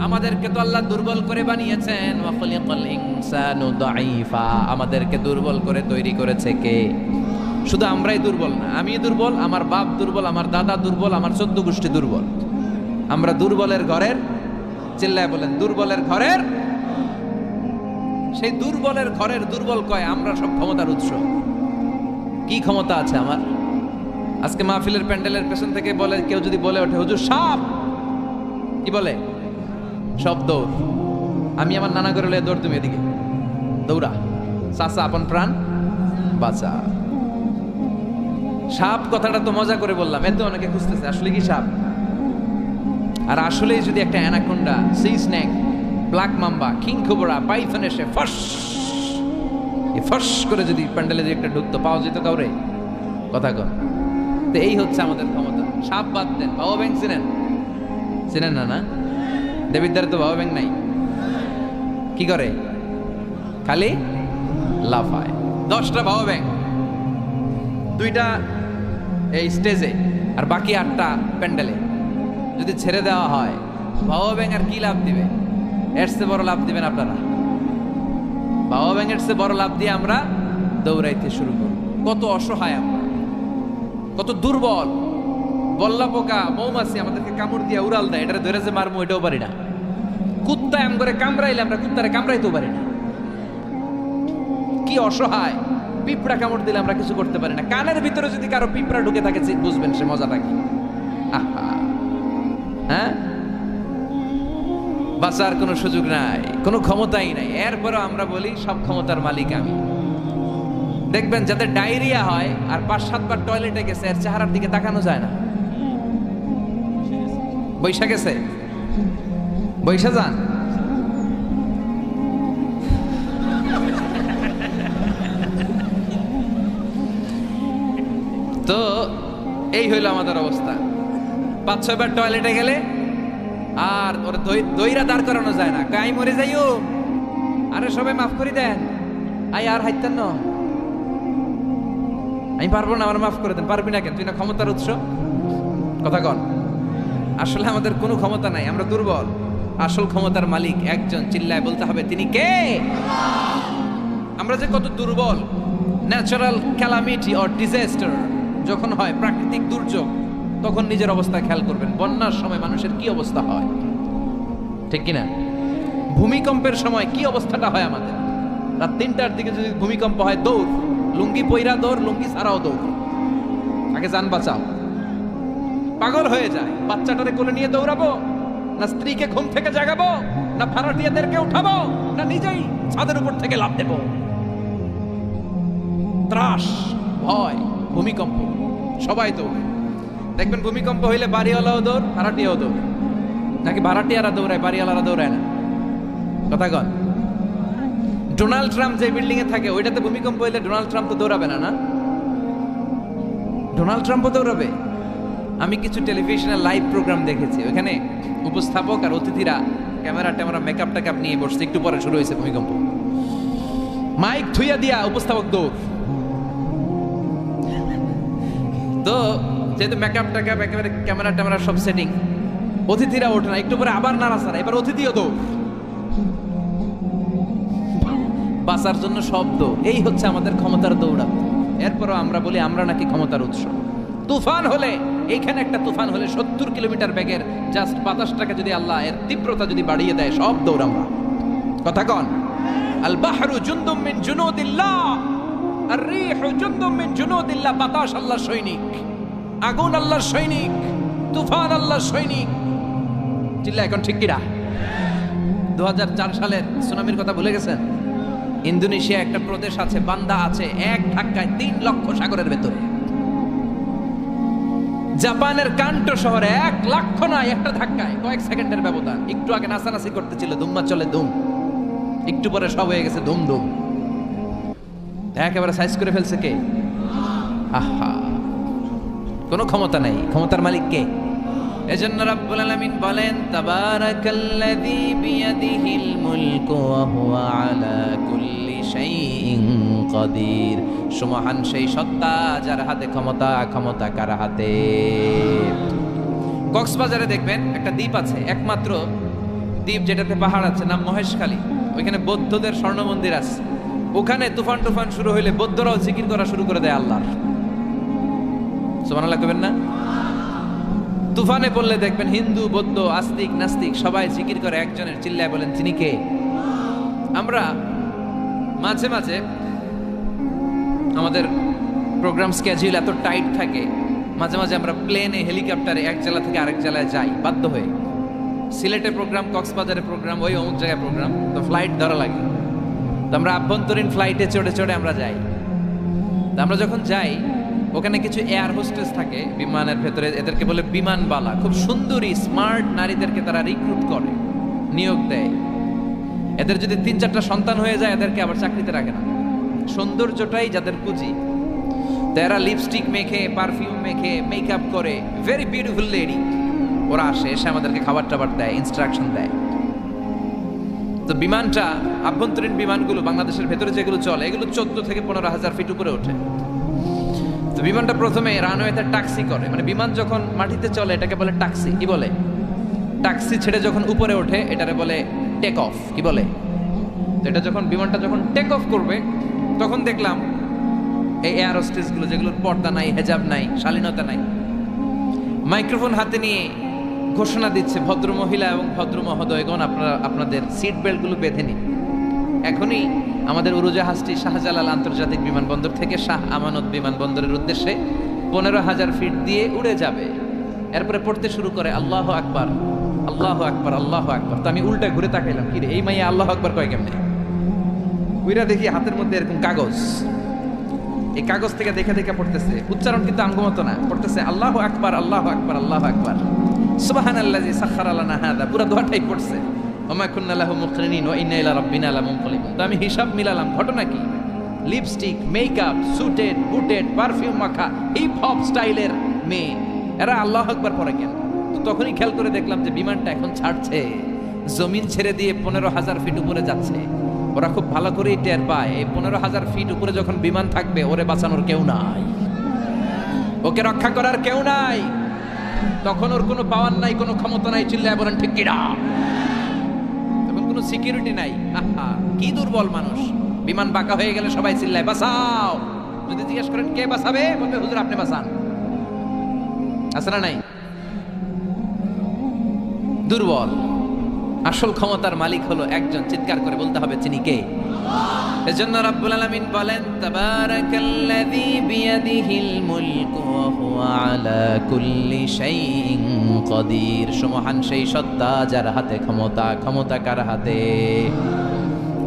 Speaker 1: আমাদেরকে তো আল্লাহ দুর্বল করে বানিয়েছেন। ওয়া খালাকাল ইনসানু দাঈফা। আমাদেরকে দুর্বল করে তৈরি করেছে কে? শুধু আমরাই দুর্বল না, আমি দুর্বল, আমার বাপ দুর্বল, আমার দাদা দুর্বল, আমার 14 গোষ্ঠী দুর্বল। আমরা দুর্বলের ঘরের, চিল্লায় বলেন দুর্বলের ঘরের। সেই দুর্বলের ঘরের দুর্বল কয় আমরা সব ক্ষমতার উৎস। কি ক্ষমতা আছে আমার? আজকে মাহফিলের প্যান্ডেলের পেছন থেকে বলে, কেউ যদি বলে ওঠে হুজুর সাপ, কি বলে? সব দৌড়। আমি আমার নানা করে লয়ে দৌড়, তুমি এদিকে দৌড়া, চাচা আপন প্রাণ বাঁচা। সাপ কথাটা তো মজা করে বললাম, এত অনেকে খুঁজতেছে আসলে কি সাপ। আর আসলেই যদি একটা anaconda, C snake, black mamba, king cobra, Python এসে ফস করে যদি প্যান্ডেলে যদি একটা ঢুকতো, পাওয়া যেত কাউরে? কথা কন। তো এই হচ্ছে আমাদের ক্ষমতা। সাপ বাদ দেন, বাবা ব্যাংক চিনেন? চিনেন না? না, দেবিদ্বারে তো বাবা ব্যাংক নাই। কি করে? খালি লাফায়। 10টা বাবা ব্যাংক, 2টা এই স্টেজে আর বাকি 8টা প্যান্ডেলে যদি ছেড়ে দেওয়া হয়, বাবা ব্যাংক আর কি লাভ দিবে? এর চেয়ে বড় লাভ দিবেন আপনারা? বাবা ব্যাংকের চেয়ে বড় লাভ দিয়ে আমরা দৌড়াইতে শুরু করব। কত অসহায় আমরা, কত দুর্বল। বল্লা পোকা, মৌমাছি আমাদেরকে কামড় দিয়ে উড়াল দেয়, এটা ধরে যে মারবো এটাও পারি না। কুত্তা এম করে কামড়াইলে আমরা কুত্তারে কামড়াইতেও পারি না। কি অসহায়। পিঁপড়া কামড় দিলে আমরা কিছু করতে পারি না। কানের ভিতরে যদি কারো পিঁপড়া ঢুকে থাকে বুঝবেন সে মজাটা কি। হ্যাঁ, বাঁচার কোনো সুযোগ নাই, কোনো ক্ষমতাই নাই। এরপরও আমরা বলি সব ক্ষমতার মালিক আমি। দেখবেন যাদের ডায়রিয়া হয় আর 5-7 বার টয়লেটে গেছে, এর চেহারার দিকে তাকানো যায় না। বৈশা গেছে, বৈশা যান। তো এই হইল আমাদের অবস্থা। 5-6 বার টয়লেটে গেলে আর ওরা দইরা দাঁড় করানো যায় না। গাই মরে যাইও, আরে সবাই মাফ করে দেন, আই আর হাইতেন না, আমি পারবো না, আমার মাফ করে দেন। পারবি না কেন? তুই না ক্ষমতার উৎস। কথা কন। আসলে আমাদের কোনো ক্ষমতা নাই, আমরা দুর্বল। আসল ক্ষমতার মালিক একজন, চিল্লায় বলতে হবে তিনি কে? আমরা যে কত দুর্বল। ন্যাচারাল ক্যালামিটি অর ডিজাস্টার যখন হয়, প্রাকৃতিক দুর্যোগ, তখন নিজের অবস্থা খেয়াল করবেন। বন্যার সময় মানুষের কি অবস্থা হয়, ঠিক কিনা? ভূমিকম্পের সময় কি অবস্থাটা হয় আমাদের? রাত 3টার দিকে যদি ভূমিকম্প হয়, দৌড়, লুঙ্গি পইরা দৌড়, লুঙ্গি ছাড়াও দৌড়, আগে যান বাঁচাও। পাগল হয়ে যায়। বাচ্চাটারে কোলে নিয়ে দৌড়াবো, না স্ত্রীকে ঘুম থেকে জাগাবো, না ভাড়াটিয়াদেরকে উঠাবো, না নিজেই ছাদের উপর থেকে লাফ দেবো? ত্রাস, ভয়, ভূমিকম্প, সবাই দৌড়। দেখবেন ভূমিকম্প হইলে বাড়িওয়ালাও দৌড়, ভাড়াটিয়াও দৌড়। নাকি ভাড়াটিয়ারা দৌড়ায়, বাড়িওয়ালারা দৌড়ায় না? কথা কন। ডোনাল্ড ট্রাম্প যে বিল্ডিং এ থাকে, ওইটাতে ভূমিকম্প হইলে ডোনাল্ড ট্রাম্প তো দৌড়াবে না? না, ডোনাল্ড ট্রাম্পও দৌড়াবে। আমি কিছু টেলিভিশনের লাইভ প্রোগ্রাম দেখেছি, ওখানে উপস্থাপক আর অতিথিরা ক্যামেরা ট্যামেরা মেকআপ টেকআপ নিয়ে বসছে। একটু পরে শুরু হয়েছে ভূমিকম্প, মাইক থুইয়া দিয়া উপস্থাপক দৌড়। তো যেহেতু মেকআপ টেকআপ একেবারে ক্যামেরা ট্যামেরা সব সেটিং, অতিথিরা ওঠে না। একটু পরে আবার নাড়াচাড়া, এবার অতিথিও দৌড়, বাঁচার জন্য শব্দ। এই হচ্ছে আমাদের ক্ষমতার দৌড়াতে। এরপরও আমরা বলি আমরা নাকি ক্ষমতার উৎস। তুফান হলে, এইখানে একটা তুফান হলে 70 কিলোমিটার বেগের জাস্ট বাতাসটাকে যদি আল্লাহ এর তীব্রতা যদি বাড়িয়ে দেয়, সব দৌড় আমরা। কথা কন। আল বাহরু জুনদুম মিন জুনুদিল্লাহ, আর রিহু জুনদুম মিন জুনুদিল্লাহ। বাতাস আল্লাহর সৈনিক, আগুন আল্লাহর সৈনিক, তুফান আল্লাহর সৈনিক। চিল্লা এখন ঠিক কিনা? 2004 সালের সুনামির কথা ভুলে গেছেন? ইন্দোনেশিয়া একটা প্রদেশ আছে, বান্দা আছে, এক ধাক্কায় 3 লক্ষ সাগরের ভেতরে। জাপানের কান্টো শহরে 1 লক্ষ নয়, একটা ধাক্কায়, কয়েক সেকেন্ডের ব্যবধান। একটু আগে নাচানাচি করতেছিল, ধুম্মা চলে ধুম, একটু পরে সব হয়ে গেছে ধুম ধুম। একেবারে সাইজ করে ফেলছে কে? আহা, কোনো ক্ষমতা নাই। ক্ষমতার মালিক কে? এজন্য রাব্বুল আলামিন বলেন তাবারাকাল্লাযী বিয়াদিহিল মুলকু ওয়া হুয়া আলা কুল্লি শাইইন কাদির। সুমহান সেই সত্তা যার হাতে ক্ষমতা, ক্ষমতা কার হাতে? কক্সবাজারে দেখবেন একটা দ্বীপ আছে, একমাত্র দ্বীপ যেটাতে পাহাড় আছে, নাম মহেশখালী। ওইখানে বৌদ্ধদের স্বর্ণ মন্দির আছে। ওখানে তুফান টুফান শুরু হইলে বৌদ্ধরাও জিকির করা শুরু করে দেয় আল্লাহর। সুবহানাল্লাহ কইবেন না? তুফানে পড়লে দেখবেন হিন্দু, বৌদ্ধ, আস্তিক, নাস্তিক সবাই জিকির করে একজনের, চিল্লায় বলেন তিনি কে? আমরা মাঝে মাঝে আমাদের প্রোগ্রাম স্কেডিউল এত টাইট থাকে, মাঝে মাঝে আমরা প্লেনে, হেলিকপ্টারে এক জেলা থেকে আরেক জেলায় যাই বাধ্য হয়ে। সিলেটে প্রোগ্রাম, কক্সবাজারে প্রোগ্রাম, ওই অমুক জায়গায় প্রোগ্রাম, তো ফ্লাইট ধরা লাগে। তো আমরা আভ্যন্তরীণ ফ্লাইটে চড়ে চড়ে আমরা যাই। তো আমরা যখন যাই ওখানে কিছু এয়ার হোস্টেস থাকে বিমানের ভেতরে, এদেরকে বলে বিমানবালা। খুব সুন্দরী স্মার্ট নারীদেরকে তারা রিক্রুট করে, নিয়োগ দেয়। এদের যদি 3-4টা সন্তান হয়ে যায় এদেরকে আবার চাকরিতে রাখে না। সৌন্দর্যটাই যাদের পুঁজি। তো এরা লিপস্টিক মেখে, পারফিউম মেখে, মেকআপ করে, ভেরি বিউটিফুল লেডি। ওরা আসে, এসে আমাদেরকে খাবার টাবার দেয়, ইনস্ট্রাকশন দেয়। তো বিমানটা, আভ্যন্তরীণ বিমানগুলো বাংলাদেশের ভেতরে যেগুলো চলে এগুলো 14 থেকে 15,000 ফিট উপরে ওঠে। তো বিমানটা প্রথমে রানওয়েতে টাক্সি করে, মানে বিমান যখন মাটিতে চলে এটাকে বলে টাক্সি। কি বলে? টাক্সি ছেড়ে যখন উপরে ওঠে এটারে বলে টেক অফ। কি বলে? তো এটা যখন বিমানটা যখন টেক অফ করবে তখন দেখলাম এই এয়ার হোস্টেসগুলো, যেগুলোর পর্দা নাই, হেজাব নাই, শালীনতা নাই, মাইক্রোফোন হাতে নিয়ে ঘোষণা দিচ্ছে, ভদ্র মহিলা এবং ভদ্র মহোদয়গণ, আপনারা আপনাদের সিট বেল্টগুলো বেঁধে নিন। এখনই আমাদের উড়োজাহাজটি শাহজালাল আন্তর্জাতিক বিমানবন্দর থেকে শাহ আমানত বিমানবন্দরের উদ্দেশ্যে 15,000 ফিট দিয়ে উড়ে যাবে। এরপরে পড়তে শুরু করে আল্লাহু আকবার, আল্লাহু আকবার, আল্লাহু আকবার। তো আমি উল্টা ঘুরে তাকাইলাম, কি রে এই মাইয়া আল্লাহু আকবার কয় কেমনে? উইরা দেখি হাতের মধ্যে এরকম কাগজ, এই কাগজ থেকে দেখে দেখে পড়তেছে। উচ্চারণ কিন্তু আঙ্গুমতো না, পড়তেছে আল্লাহু আকবার, আল্লাহু আকবার, আল্লাহু আকবার, সুবহানাল্লাযী সাখখারা লানা হাযা। পুরো দোয়াটাই পড়ছে, ওমা কুন্না লাহু মুকরিনিন ওয়া ইন্না ইলা রাব্বিনা লামুনকালিবুন। তো আমি হিসাব মিলালাম, ঘটনা কি? লিপস্টিক, মেকআপ, সুটেড, বুটেড, পারফিউম মাখা, হিপ হপ স্টাইলের মেয়ে, এরা আল্লাহু আকবার পড়ে কেন? তো তখনই খেয়াল করে দেখলাম যে বিমানটা এখন ছাড়ছে, জমিন ছেড়ে দিয়ে 15,000 ফিট উপরে যাচ্ছে। ওরা খুব ভালো করেই টের পায় এই 15,000 ফিট উপরে যখন বিমান থাকবে ওরে বাঁচানোর কেউ নাই, ওকে রক্ষা করার কেউ নাই। তখন ওর কোনো পাওয়ার নাই, কোনো ক্ষমতা নাই। চিল্লায় বলেন ঠিক কিনা? তখন কোনো সিকিউরিটি নাই। আহা, কি দুর্বল মানুষ। বিমান বাঁকা হয়ে গেলে সবাই চিল্লায় বাঁচাও। যদি জিজ্ঞেস করেন কে বাঁচাবে, বলবে হুজুর আপনি বাঁচান। আছে না নাই? দুর্বল। আসল ক্ষমতার মালিক হলো একজন, চিৎকার করে বলতে হবে তিনি কে? এজন্য রাব্বুল আলামিন বলেন তাবারাকাল্লাযী বিয়াদিহিল মুলকু ওয়া হুয়া আলা কুল্লি শাইইন কাদির। সুমহান সেই সত্তা যার হাতে ক্ষমতা, ক্ষমতা কার হাতে?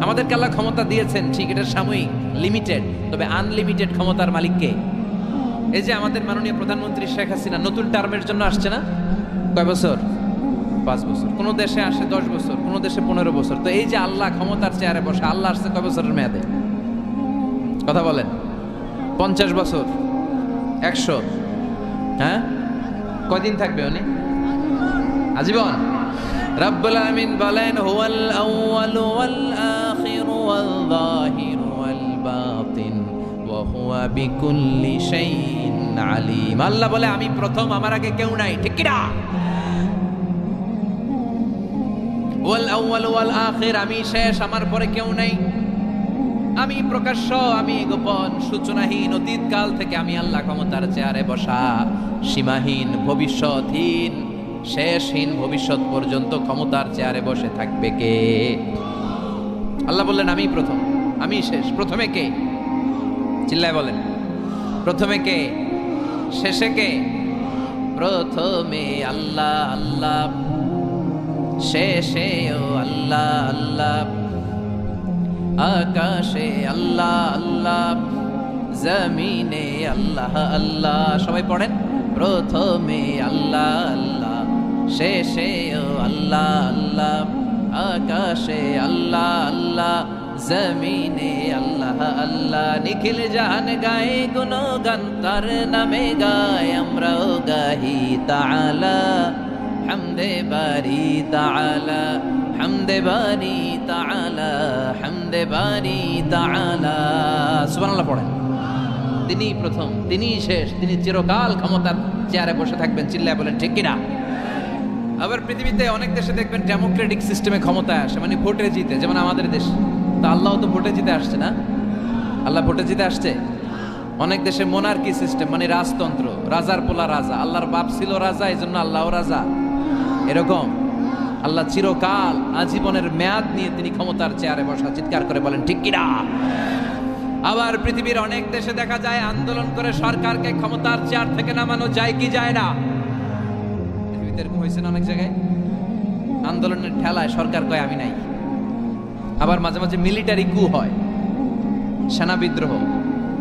Speaker 1: আমাদেরকে আল্লাহ ক্ষমতা দিয়েছেন, ঠিক, এটা সাময়িক, লিমিটেড, তবে আনলিমিটেড ক্ষমতার মালিক কে? এই যে আমাদের মাননীয় প্রধানমন্ত্রী শেখ হাসিনা নতুন টার্মের জন্য আসছে না? কয় বছর? 5 বছর। কোন দেশে আসে 10 বছর, কোন দেশে 15 বছর। তো এই যে আল্লাহ ক্ষমতার চেয়ারে বসে, আল্লাহ আসছে কয় বছরের মেয়াদে? কথা বলেন। 50 বছর, 100? হ্যাঁ, কয়দিন থাকবে উনি? আজীবন। রব্বুল আলামিন বলেন হুয়াল আউয়ালু ওয়াল আখিরু ওয়াল যাহিরু ওয়াল বাতিন ওয়া হুয়া বিকুল্লি শাইইন আলিম। আল্লাহ বলে আমি প্রথম, আমার আগে কেউ নাই। ঠিক কি না? ওয়াল আউয়াল ওয়াল আখির, আমি শেষ, আমার পরে কেউ নাই। আমি প্রকাশ্য, আমি গোপন, সূচনাহীন, অতীতকাল থেকে আমি আল্লাহ ক্ষমতার চেয়ারে বসা, সীমাহীন, ভবিষ্যৎহীন, শেষহীন, ভবিষ্যৎ পর্যন্ত ক্ষমতার চেয়ারে বসে থাকবে কে? আল্লাহ বললেন আমি প্রথম, আমি শেষ। প্রথমে কে? চিল্লায় বলেন, প্রথমে কে? শেষে কে? প্রথমে আল্লাহ আল্লাহ, শেষে ও আল্লাহ আল্লাহ, আকাশে আল্লাহ আল্লাহ, জমিনে আল্লাহ আল্লাহ। সবাই পড়েন, প্রথমে আল্লাহ আল্লাহ, শেষে ও আল্লাহ আল্লাহ, আকাশে আল্লাহ আল্লাহ, জমিনে আল্লাহ আল্লাহ। নিখিল জাহান গায়ে গুণগান, তার নামে গায় আমরাও গাহি তাআলা হামদে বারি তাআলা, হামদে বারি তাআলা, হামদে বারি তাআলা। সুবহানাল্লাহ পড়েন। তিনিই প্রথম, তিনিই শেষ, তিনি চিরকাল ক্ষমতার চেয়ারে বসে থাকবেন। চিল্লায় বলেন ঠিক কিনা? আবার পৃথিবীতে অনেক দেশে দেখবেন ডেমোক্রেটিক সিস্টেমে ক্ষমতায় আসে, মানে ভোটে জিতে, যেমন আমাদের দেশ। তা আল্লাহ তো ভোটে জিতে আসছে না? আল্লাহ ভোটে জিতে আসছে। অনেক দেশে মোনার্কি সিস্টেম, মানে রাজতন্ত্র, রাজার পোলা রাজা, আল্লাহর বাপ ছিল রাজা, এই জন্য আল্লাহও রাজা। এরকম আল্লাহ চিরকাল আজীবনের মেয়াদ নিয়ে তিনি ক্ষমতার চেয়ারে বসা। চিৎকার করে বলেন ঠিক কিনা? আবার পৃথিবীর অনেক দেশে দেখা যায় আন্দোলন করে সরকারকে ক্ষমতার চেয়ার থেকে নামানো যায় কি যায় না? পৃথিবীতে এরকম হয়েছে না অনেক জায়গায়? আন্দোলনের ঠেলায় সরকার কয় আমি নাই। আবার মাঝে মাঝে মিলিটারি কু হয়, সেনা বিদ্রোহ,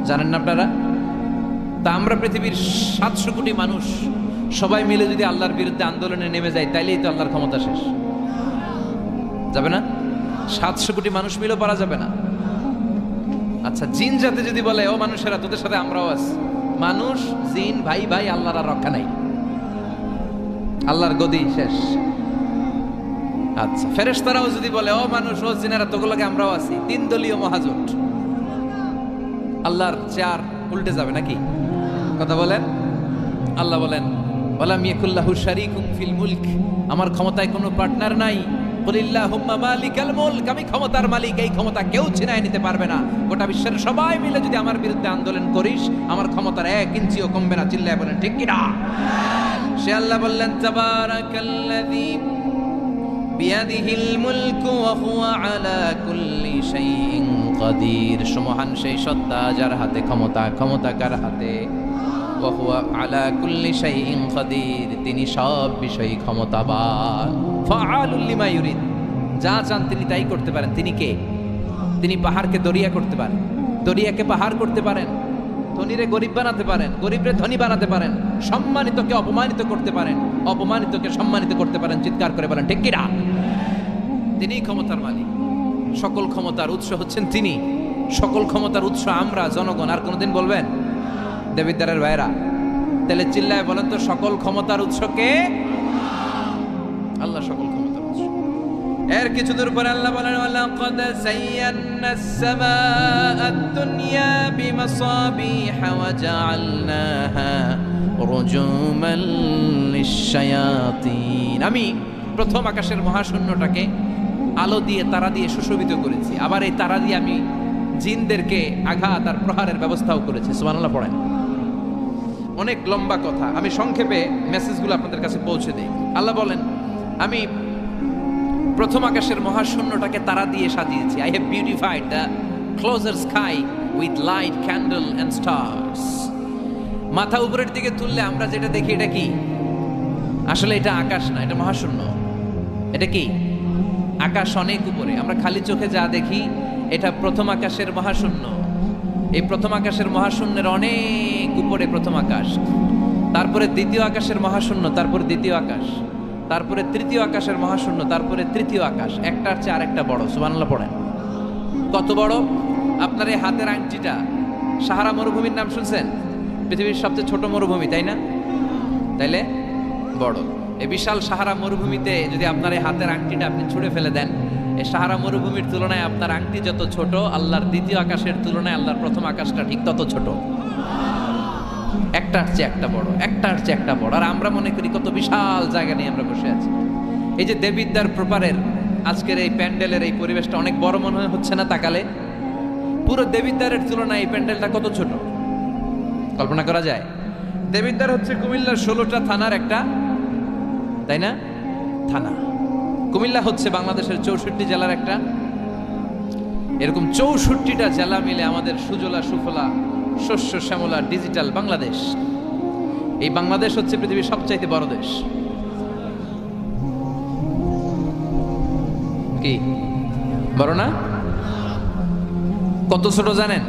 Speaker 1: জানেন না আপনারা? তা আমরা পৃথিবীর 700 কোটি মানুষ সবাই মিলে যদি আল্লাহর বিরুদ্ধে আন্দোলনে নেমে যায়, তাইলেই তো আল্লাহর ক্ষমতা শেষ। যাবে না? 700 কোটি মানুষ মিলেও পারা যাবে না। আচ্ছা, জিন জাতি যদি বলে ও মানুষেরা তোদের সাথে আমরাও আছি, মানুষ জিন ভাই ভাই, আল্লাহর আর রক্ষা নাই, আল্লাহর গদি শেষ। আচ্ছা, ফেরেশতারাও যদি বলে ও মানুষ ও জিনেরা তোগুলোকে আমরাও আছি, 3 দলীয় মহাজোট, আল্লাহর চেয়ার উল্টে যাবে নাকি? কথা বলেন। আল্লাহ বলেন ওয়ালাম ইয়াকুল্লাহু শারীকুম ফিল মুলক, আমার ক্ষমতায় কোনো পার্টনার নাই। কুলিল্লাহুম্মা মালিকাল মুলক, আমি ক্ষমতার মালিক, এই ক্ষমতা কেউ ছিনায় নিতে পারবে না। গোটা বিশ্বের সবাই মিলে যদি আমার বিরুদ্ধে আন্দোলন করিস, আমার ক্ষমতার 1 ইঞ্চিও কমবে না। চিল্লায় বলেন ঠিক কিনা? সে আল্লাহ বললেন তাবারাকাল্লাযী বিয়াদিহিল মুলকু ওয়া হুয়া আলা কুল্লি শাইইন কাদির। সুমহান সেই সত্তা যার হাতে ক্ষমতা, ক্ষমতা কার হাতে? ওয়া হুয়া আলা কুল্লি শাইইন কাদির, তিনি সব বিষয়ে ক্ষমতাবান। ফাআলুল লিমা ইউরিদ, যা চান তিনি তাই করতে পারেন। তিনি কে? তিনি পাহাড়কে দরিয়া করতে পারেন, দরিয়াকে পাহাড় করতে পারেন, ধনীরে গরিব বানাতে পারেন, গরিবরে ধনী বানাতে পারেন, সম্মানিতকে অপমানিত করতে পারেন, অপমানিতকে সম্মানিত করতে পারেন। চিৎকার করে বলেন ঠিক কিনা? তিনিই ক্ষমতার মালিক। সকল ক্ষমতার উৎস হচ্ছেন তিনি, সকল ক্ষমতার উৎস আমরা জনগণ। আর কোনদিন বলবেন? দেবিদ্বারের ভাইরা, তাহলে চিল্লায় বলেন তো সকল ক্ষমতার উৎস কে? আল্লাহ সকল ক্ষমতার উৎস। এর কিছু দূর পরে আল্লাহ বলেন ওয়ালাকাদ যায়্যানাস সামাআদ দুনিয়া বিমাসাবিহা ওয়া জাআলনাহা রুজুমান লিশ-শায়াতিন। আমি প্রথম আকাশের মহাশূন্যটাকে আলো দিয়ে, তারা দিয়ে সুশোভিত করেছি। আবার এই তারা দিয়ে আমি জিনদেরকে আঘাত আর প্রহারের ব্যবস্থাও করেছি। সুবহানাল্লাহ পড়েন। অনেক লম্বা কথা, আমি সংক্ষেপে মেসেজগুলো আপনাদের কাছে পৌঁছে দিই। আল্লাহ বলেন আমি প্রথম আকাশের মহাশূন্যটাকে তারা দিয়ে সাজিয়েছি। I have beautified the closure sky with light, candle and stars. মাথা উপরের দিকে তুললে আমরা যেটা দেখি এটা কি? আসলে এটা আকাশ না, এটা মহাশূন্য। এটা কি? আকাশ অনেক উপরে, আমরা খালি চোখে যা দেখি এটা প্রথম আকাশের মহাশূন্য। এই প্রথম আকাশের মহাশূন্যের অনেক উপরে প্রথম আকাশ, তারপরে দ্বিতীয় আকাশের মহাশূন্য, তারপরে দ্বিতীয় আকাশ, তারপরে তৃতীয় আকাশের মহাশূন্য, তারপরে তৃতীয় আকাশ। একটার চেয়ে আরেকটা বড়। সুবহানাল্লাহ পড়েন। কত বড়? আপনার এই হাতের আংটিটা, সাহারা মরুভূমির নাম শুনছেন? পৃথিবীর সবচেয়ে ছোট মরুভূমি, তাই না? তাইলে বড়। এই বিশাল সাহারা মরুভূমিতে যদি আপনার এই হাতের আংটিটা আপনি ছুঁড়ে ফেলে দেন, এই সাহারা মরুভূমির তুলনায় আপনার আংটি যত ছোট, আল্লাহর দ্বিতীয় আকাশের তুলনায় আল্লাহর প্রথম আকাশটা ঠিক তত ছোট। একটার চেয়ে একটা বড়, একটার চেয়ে একটা বড়। আর আমরা মনে করি কত বিশাল জায়গা নিয়ে আমরা বসে আছি। এই যে দেবিদ্বার প্রপারের আজকের এই প্যান্ডেলের এই পরিবেশটা অনেক বড় মনে হচ্ছে না তাকালে? পুরো দেবিদ্বারের তুলনায় এই প্যান্ডেলটা কত ছোট, কল্পনা করা যায়? দেবিদ্বার হচ্ছে কুমিল্লার 16টা থানার একটা, তাই না? থানা। কুমিল্লা হচ্ছে বাংলাদেশের 64 জেলার একটা। এরকম 64টা জেলা মিলে আমাদের সুজলা সুফলা শস্য শ্যামলা ডিজিটাল বাংলাদেশ। এই বাংলাদেশ হচ্ছে পৃথিবীর সবচাইতে বড় দেশ। কি বড় না? কত ছোট জানেন?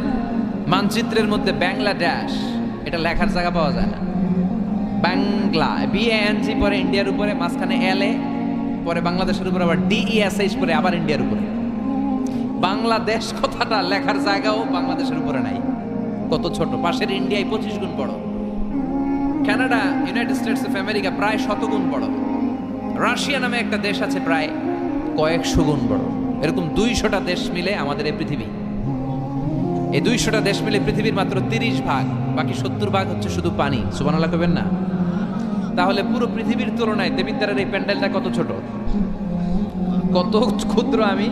Speaker 1: মানচিত্রের মধ্যে বাংলাদেশ এটা লেখার জায়গা পাওয়া যায় না। বাংলা BANG পরে ইন্ডিয়ার উপরে, মাঝখানে LA, পরে বাংলাদেশের উপরে আবার DESH পরে আবার ইন্ডিয়ার উপরে। বাংলাদেশ কথাটা লেখার জায়গাও বাংলাদেশের উপরে নাই। কত ছোট! পাশের ইন্ডিয়ায় 25 গুণ বড়, Canada, United states of America প্রায় 100 গুণ বড়। রাশিয়া নামে একটা দেশ আছে প্রায় কয়েকশো গুণ বড়। এরকম 200টা দেশ মিলে আমাদের এই পৃথিবী। এই 200টা দেশ মিলে পৃথিবীর মাত্র 30 ভাগ, বাকি 70 ভাগ হচ্ছে শুধু পানি। সুবহানাল্লাহ কইবেন না? তাহলে পুরো পৃথিবীর তুলনায় দেবিদ্বারের এই প্যান্ডেলটা কত ছোট, কত ক্ষুদ্র আমি,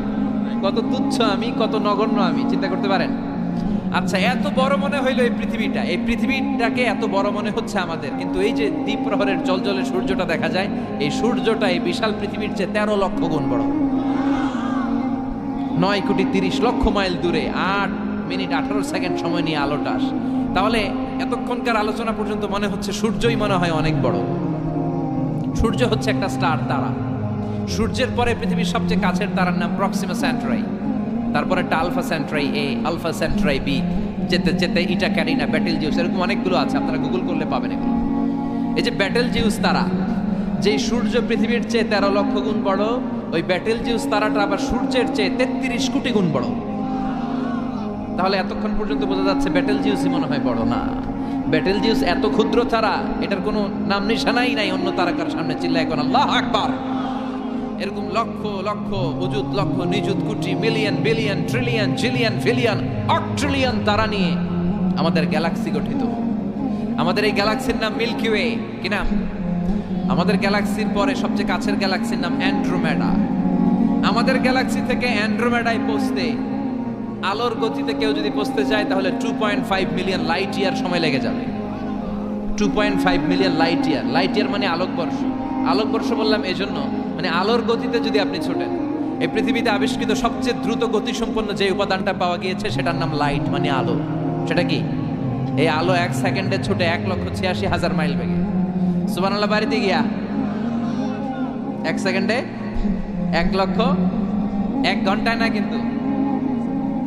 Speaker 1: কত তুচ্ছ আমি, কত নগণ্য আমি, চিন্তা করতে পারেন? আচ্ছা, এত বড় মনে হইলো এই পৃথিবীটা, এই পৃথিবীটাকে এত বড় মনে হচ্ছে আমাদের, কিন্তু এই যে দ্বীপ প্রহরের জলজলে সূর্যটা দেখা যায়, এই সূর্যটা এই বিশাল পৃথিবীর চেয়ে 13 লক্ষ গুণ বড়। 9 কোটি 30 লক্ষ মাইল দূরে 8 মিনিট 18 সেকেন্ড সময় নিয়ে আলোটা আসে। তাহলে এতক্ষণকার আলোচনা পর্যন্ত মনে হচ্ছে সূর্যই মনে হয় অনেক বড়। সূর্য হচ্ছে একটা স্টার, তারা। সূর্যের পরে পৃথিবীর সবচেয়ে কাছের তারার নাম প্রক্সিমা সেন্ট্রাই, তারপরে একটা আলফা সেন্ট্রাই এ, আলফা সেন্ট্রাই বি, যেতে যেতে ইটা ক্যারিনা, ব্যাটেল জিউস, এরকম অনেকগুলো আছে, আপনারা গুগল করলে পাবেন এগুলো। এই যে ব্যাটেল জিউস তারা, যে সূর্য পৃথিবীর চেয়ে 13 লক্ষ গুণ বড়, ওই ব্যাটেল জিউস তারাটা আবার সূর্যের চেয়ে 33 কোটি গুণ বড়। তাহলে এতক্ষণ পর্যন্ত বোঝা যাচ্ছে ব্যাটেল জিউসই মনে হয় বড় না। ব্যাটেল জিউস এত ক্ষুদ্র তারা, এটার কোনো নাম নিশানাই নাই অন্য তারকার সামনে। চিল্লায় এখন আল্লাহু আকবার। এরকম লক্ষ লক্ষ অযুত লক্ষ নিযুত কোটি মিলিয়ন বিলিয়ন ট্রিলিয়ন জিলিয়ন ফিলিয়ন অক্ট্রিলিয়ন তারা নিয়ে আমাদের গ্যালাক্সি গঠিত। আমাদের এই গ্যালাক্সির নাম মিল্কি ওয়ে। কি নাম? আমাদের গ্যালাক্সির পরে সবচেয়ে কাছের গ্যালাক্সির নাম অ্যান্ড্রোমেডা। আমাদের গ্যালাক্সি থেকে অ্যান্ড্রোমেডায় পৌঁছতে আলোর গতিতে কেউ যদি পৌঁছতে চায় তাহলে 2.5 মিলিয়ন লাইট ইয়ার সময় লেগে যাবে। 2.5 million light year. Light year মানে আলোকবর্ষ। আলোকবর্ষ বললাম এজন্য, মানে আলোর গতিতে যদি আপনি ছোটেন, এই পৃথিবীতে আবিষ্কৃত সবচেয়ে দ্রুত গতিসম্পন্ন যে উপাদানটা পাওয়া গিয়েছে সেটার নাম লাইট, মানে আলো। সেটা কি? এই আলো 1 সেকেন্ডে ছুটে 1,86,000 মাইল বেগে। সুবহানাল্লাহ। বাড়িতে গিয়া 1 সেকেন্ডে 1 লক্ষ, 1 ঘন্টায় না কিন্তু,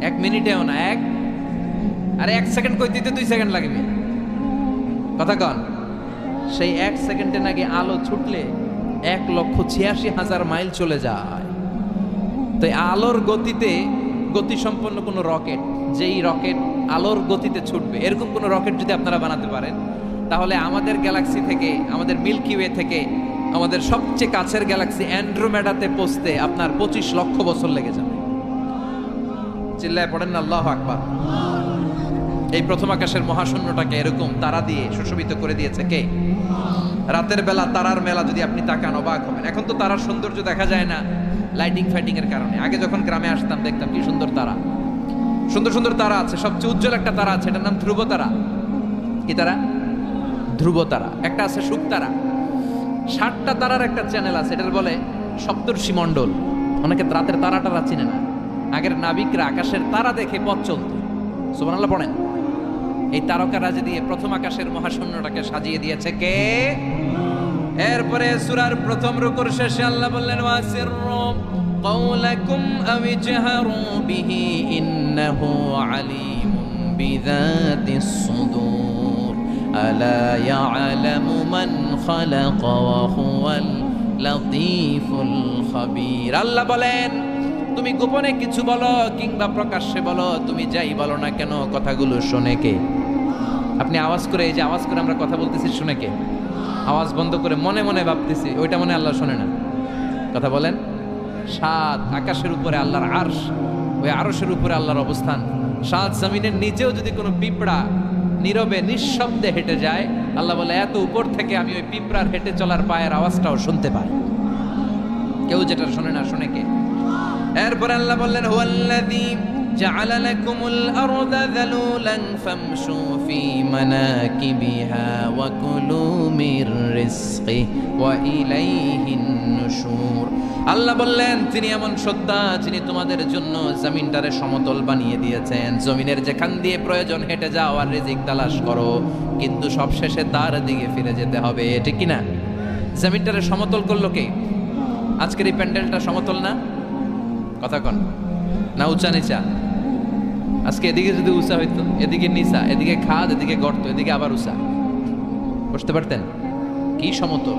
Speaker 1: 1 মিনিটেও না, আরে 1 সেকেন্ড কই দিতে 2 সেকেন্ড লাগবে। কথা কন। সেই 1 সেকেন্ডে নাকি আলো ছুটলে 1,86,000 মাইল চলে যায়। তো আলোর গতিতে গতিসম্পন্ন কোনো রকেট, যেই রকেট আলোর গতিতে ছুটবে, এরকম কোনো রকেট যদি আপনারা বানাতে পারেন, তাহলে আমাদের গ্যালাক্সি থেকে, আমাদের মিল্কি ওয়ে থেকে আমাদের সবচেয়ে কাছের গ্যালাক্সি অ্যান্ড্রোমেডাতে পৌঁছতে আপনার 25 লক্ষ বছর লেগে যাবে। চিল্লায় পড়েন না আল্লাহু আকবার। এই প্রথম আকাশের মহাশূন্যটাকে এরকম তারা দিয়ে সুশোভিত করে দিয়েছে কে? রাতের বেলা তারার মেলা যদি আপনি তাকান অবাক হবেন। এখন তো তারার সৌন্দর্য দেখা যায় না লাইটিং ফাইটিং এর কারণে। আগে যখন গ্রামে আসতাম দেখতাম কি সুন্দর তারা, সুন্দর সুন্দর তারা আছে। সবচেয়ে উজ্জ্বল একটা তারা আছে, এটার নাম ধ্রুব তারা। কি তারা? ধ্রুব তারা। একটা আছে শুক তারা। 60টা তারার একটা চ্যানেল আছে, এটার বলে সপ্তর্ষি মণ্ডল। অনেকে রাতের তারাটা চিনে না। আগের নাবিকরা আকাশের তারা দেখে পথ চলত। সুবহানাল্লাহ পড়েন। এই তারকারাজি দিয়ে প্রথম আকাশের মহাশূন্যটাকে সাজিয়ে দিয়েছে কে? এরপরে সূরার প্রথম রুকুর শেষে আল্লাহ বললেন, ওয়াসিররু কাওলাকুম আও জাহারু বিহি ইন্নাহু আলিমুম বিযাতিস সুদূর আলা ইয়ালামু মান খালাকা ওয়া হুয়াল লাতীফুল খাবীর। আল্লাহ বলেন, তুমি গোপনে কিছু বলো কিংবা প্রকাশ্যে বলো, তুমি যাই বলো না কেন, কথাগুলো শোনে কে? আপনি আওয়াজ করে, এই যে আওয়াজ করে আমরা কথা বলতেছি, শুনে কে? আওয়াজ বন্ধ করে মনে মনে ভাবতেছি, ওইটা মনে আল্লাহ শোনে না? কথা বলেন। 7 আকাশের উপরে আল্লাহর আরশ, ওই আরশের উপরে আল্লাহর অবস্থান। 7 জমিনের নিচেও যদি কোনো পিঁপড়া নীরবে নিঃশব্দে হেঁটে যায়, আল্লাহ বলে এত উপর থেকে আমি ওই পিঁপড়ার হেঁটে চলার পায়ের আওয়াজটাও শুনতে পাই। কেউ যেটা শোনে না, শোনে কে? এরপর আল্লাহ বললেন, হুয়াল্লাযী জাআলা লাকুমুল আরদা যালুলান ফামশু ফি মানাকিবিহা ওয়া কুলু মির রিজকি ওয়া ইলাইহিন নুশুর। আল্লাহ বললেন, তিনি এমন সত্তা যিনি তোমাদের জন্য জমিনটারে সমতল বানিয়ে দিয়েছেন। জমিনের যেখান দিয়ে প্রয়োজন হেঁটে যাও আর রিজিক তালাশ করো, কিন্তু সবশেষে তার দিকে ফিরে যেতে হবে। ঠিক কি না? জমিনটারে সমতল করলো কে? আজকের এই প্যান্ডেলটা সমতল না? কথা কন না, উঁচা নিচা? আজকে এদিকে যদি উঁচা হইতো, এদিকে নিচা, এদিকে খাদ, এদিকে গর্ত, এদিকে আবার উঁচা, বসতে পারতেন? কি সমতল!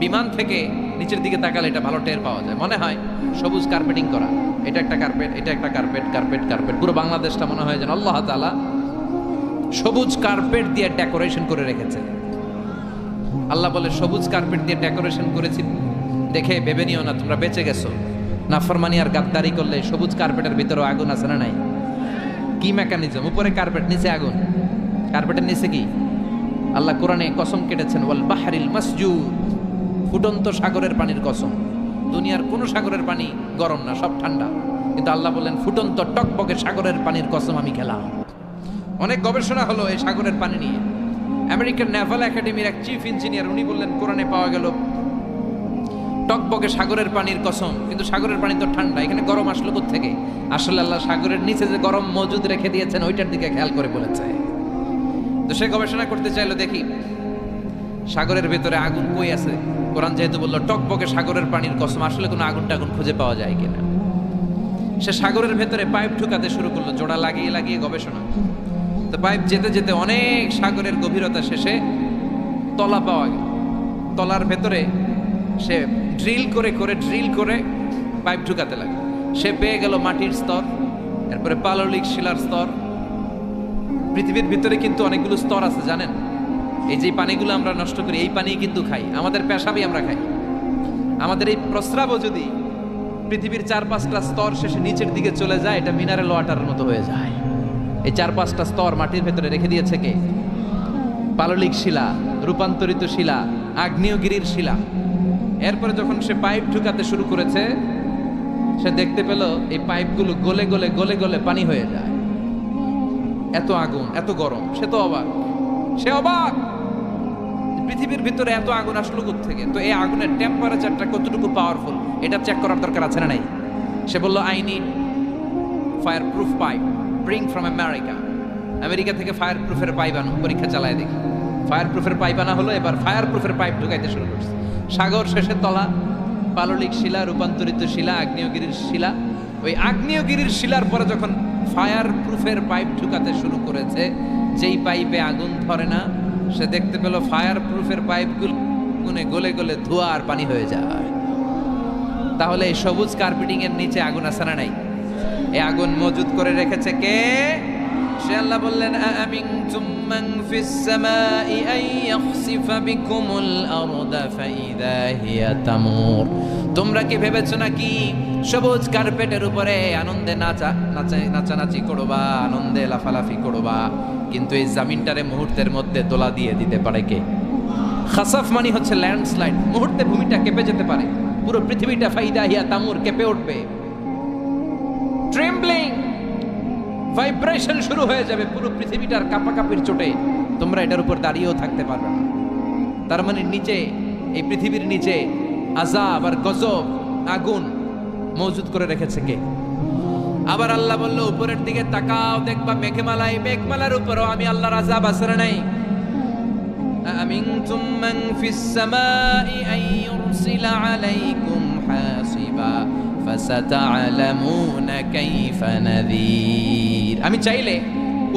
Speaker 1: বিমান থেকে নিচের দিকে তাকালে এটা ভালো টের পাওয়া যায়। মনে হয় সবুজ কার্পেটিং করা, এটা একটা কার্পেট, এটা একটা কার্পেট, কার্পেট কার্পেট। পুরো বাংলাদেশটা মনে হয় যেন আল্লাহ তাআলা সবুজ কার্পেট দিয়ে ডেকোরেশন করে রেখেছে। আল্লাহ বলে, সবুজ কার্পেট দিয়ে ডেকোরেশন করেছি দেখে ভেবে নিও না তোমরা বেঁচে গেছো। নাফরমানি আর গাদ্দারি করলে সবুজ কার্পেটের ভিতরেও আগুন আছে না নাই? কি মেকানিজম? উপরে কার্পেট, নিচে আগুন। কার্পেটের নিচে কি? আল্লাহ কোরআনে কসম কেটেছেন, ওয়াল বাহরিল মাসজুদ, ফুটন্ত সাগরের পানির কসম। দুনিয়ার কোন সাগরের পানি গরম না, সব ঠান্ডা, কিন্তু আল্লাহ বললেন ফুটন্ত টকবকে সাগরের পানির কসম আমি খেলাম। অনেক গবেষণা হলো এই সাগরের পানি নিয়ে। আমেরিকান নেভাল একাডেমির এক চিফ ইঞ্জিনিয়ার উনি বললেন কোরআনে পাওয়া গেল টকবকে সাগরের পানির কসম, কিন্তু সাগরের পানি তো ঠান্ডা, এখানে গরম আসলো কোত্থেকে? আসলে আল্লাহ সাগরের নিচে যে গরম মজুদ রেখে দিয়েছেন ওইটার দিকে খেয়াল করে বলেছে। তো সে গবেষণা করতে চাইলো, দেখি সাগরের ভেতরে আগুন কই আছে। কোরআন যেহেতু বললো টকবকে সাগরের পানির কসম, আসলে কোনো আগুন টাগুন খুঁজে পাওয়া যায় কিনা। সে সাগরের ভেতরে পাইপ ঢুকাতে শুরু করলো, জোড়া লাগিয়ে লাগিয়ে গবেষণা। তো পাইপ যেতে যেতে অনেক সাগরের গভীরতা শেষে তলা পাওয়া গেল। তলার ভেতরে সে ড্রিল করে পাইপ ঢুকাতে লাগে। সে পেয়ে গেল মাটির স্তর, এরপরে পাললিক শিলার স্তর। পৃথিবীর ভিতরে কিন্তু অনেকগুলো স্তর আছে জানেন। এই যে পানিগুলো আমরা নষ্ট করি, এই পানি কিন্তু খাই, আমাদের পেশাবই আমরা খাই। আমাদের এই প্রস্রাবও যদি পৃথিবীর 4-5টা স্তর শেষে নিচের দিকে চলে যায়, এটা মিনারেল ওয়াটারের মতো হয়ে যায়। এই 4-5টা স্তর মাটির ভেতরে রেখে দিয়েছে কে? পাললিক শিলা, রূপান্তরিত শিলা, আগ্নেয়গিরির শিলা। এরপরে যখন সে পাইপ ঢুকাতে শুরু করেছে, সে দেখতে পেল এই পাইপগুলো গলে গলে গলে গলে পানি হয়ে যায়। এত আগুন, এত গরম। সে অবাক পৃথিবীর ভিতরে এত আগুন আসলো কোত্থেকে। তো এই আগুনের টেম্পারেচারটা কতটুকু পাওয়ারফুল এটা চেক করার দরকার আছে না নাই? সে বলল, I need fire proof pipe, bring from America. America থেকে ফায়ার প্রুফের পাইপ আনো, পরীক্ষা চালায় দেখি। ফায়ার প্রুফের পাইপ আনা হলো, এবার ফায়ার প্রুফের পাইপ ঢুকাইতে শুরু করছে। সাগর শেষে তলা, পাললিক শিলা, রূপান্তরিত শিলা, আগ্নেয়গিরির শিলা। ওই আগ্নেয়গিরির শিলার পরে যখন ফায়ার প্রুফের পাইপ ঢুকাতে শুরু করেছে, যেই পাইপে আগুন ধরে না, সে দেখতে পেল ফায়ার প্রুফের পাইপগুলো গলে গলে ধোঁয়া আর পানি হয়ে যায়। তাহলে এই সবুজ কার্পেটিং এর নিচে আগুন আছে না নাই? এই আগুন মজুদ করে রেখেছে কে? সে আল্লাহ বললেন, আমিনতুম মান ফিস সামাই আন ইয়াখসিফা বিকুমুল আরদা ফাইদা হিয়া তামুর। তোমরা কি ভেবেছো নাকি সবুজ কার্পেটের উপরে আনন্দে নাচানাচি করবা, আনন্দে লাফালাফি করবা, কিন্তু এই জামিনটারে মুহূর্তের মধ্যে দোলা দিয়ে দিতে পারে কে? খাসাফ মানে হচ্ছে ল্যান্ডস্লাইড, মুহূর্তে ভূমিটা কেঁপে যেতে পারে, পুরো পৃথিবীটা ফাইদা হিয়া তামুর কেঁপে উঠবে। ট্রেম্বলিং, ভাইব্রেশন শুরু হয়ে যাবে, পুরো পৃথিবীটার কাঁপাকাঁপির চোটে তোমরা এটার উপর দাঁড়িয়েও থাকতে পারবে না। তার মানে নিচে, এই পৃথিবীর নিচে আযাব আর গজব, আগুন মজুদ করে রেখেছে কে? আবার আল্লাহ বলল, উপরের দিকে তাকাও, দেখবা মেঘমালায়, মেঘমালার উপরও আমি আল্লাহর আযাব আছে না নাই? আমিনতুম মান ফিস সামাই আন ইউরসিলা আলাইকুম হাসিবা ফাসাতা'লামুনা কাইফা নাযীর। আমি চাইলে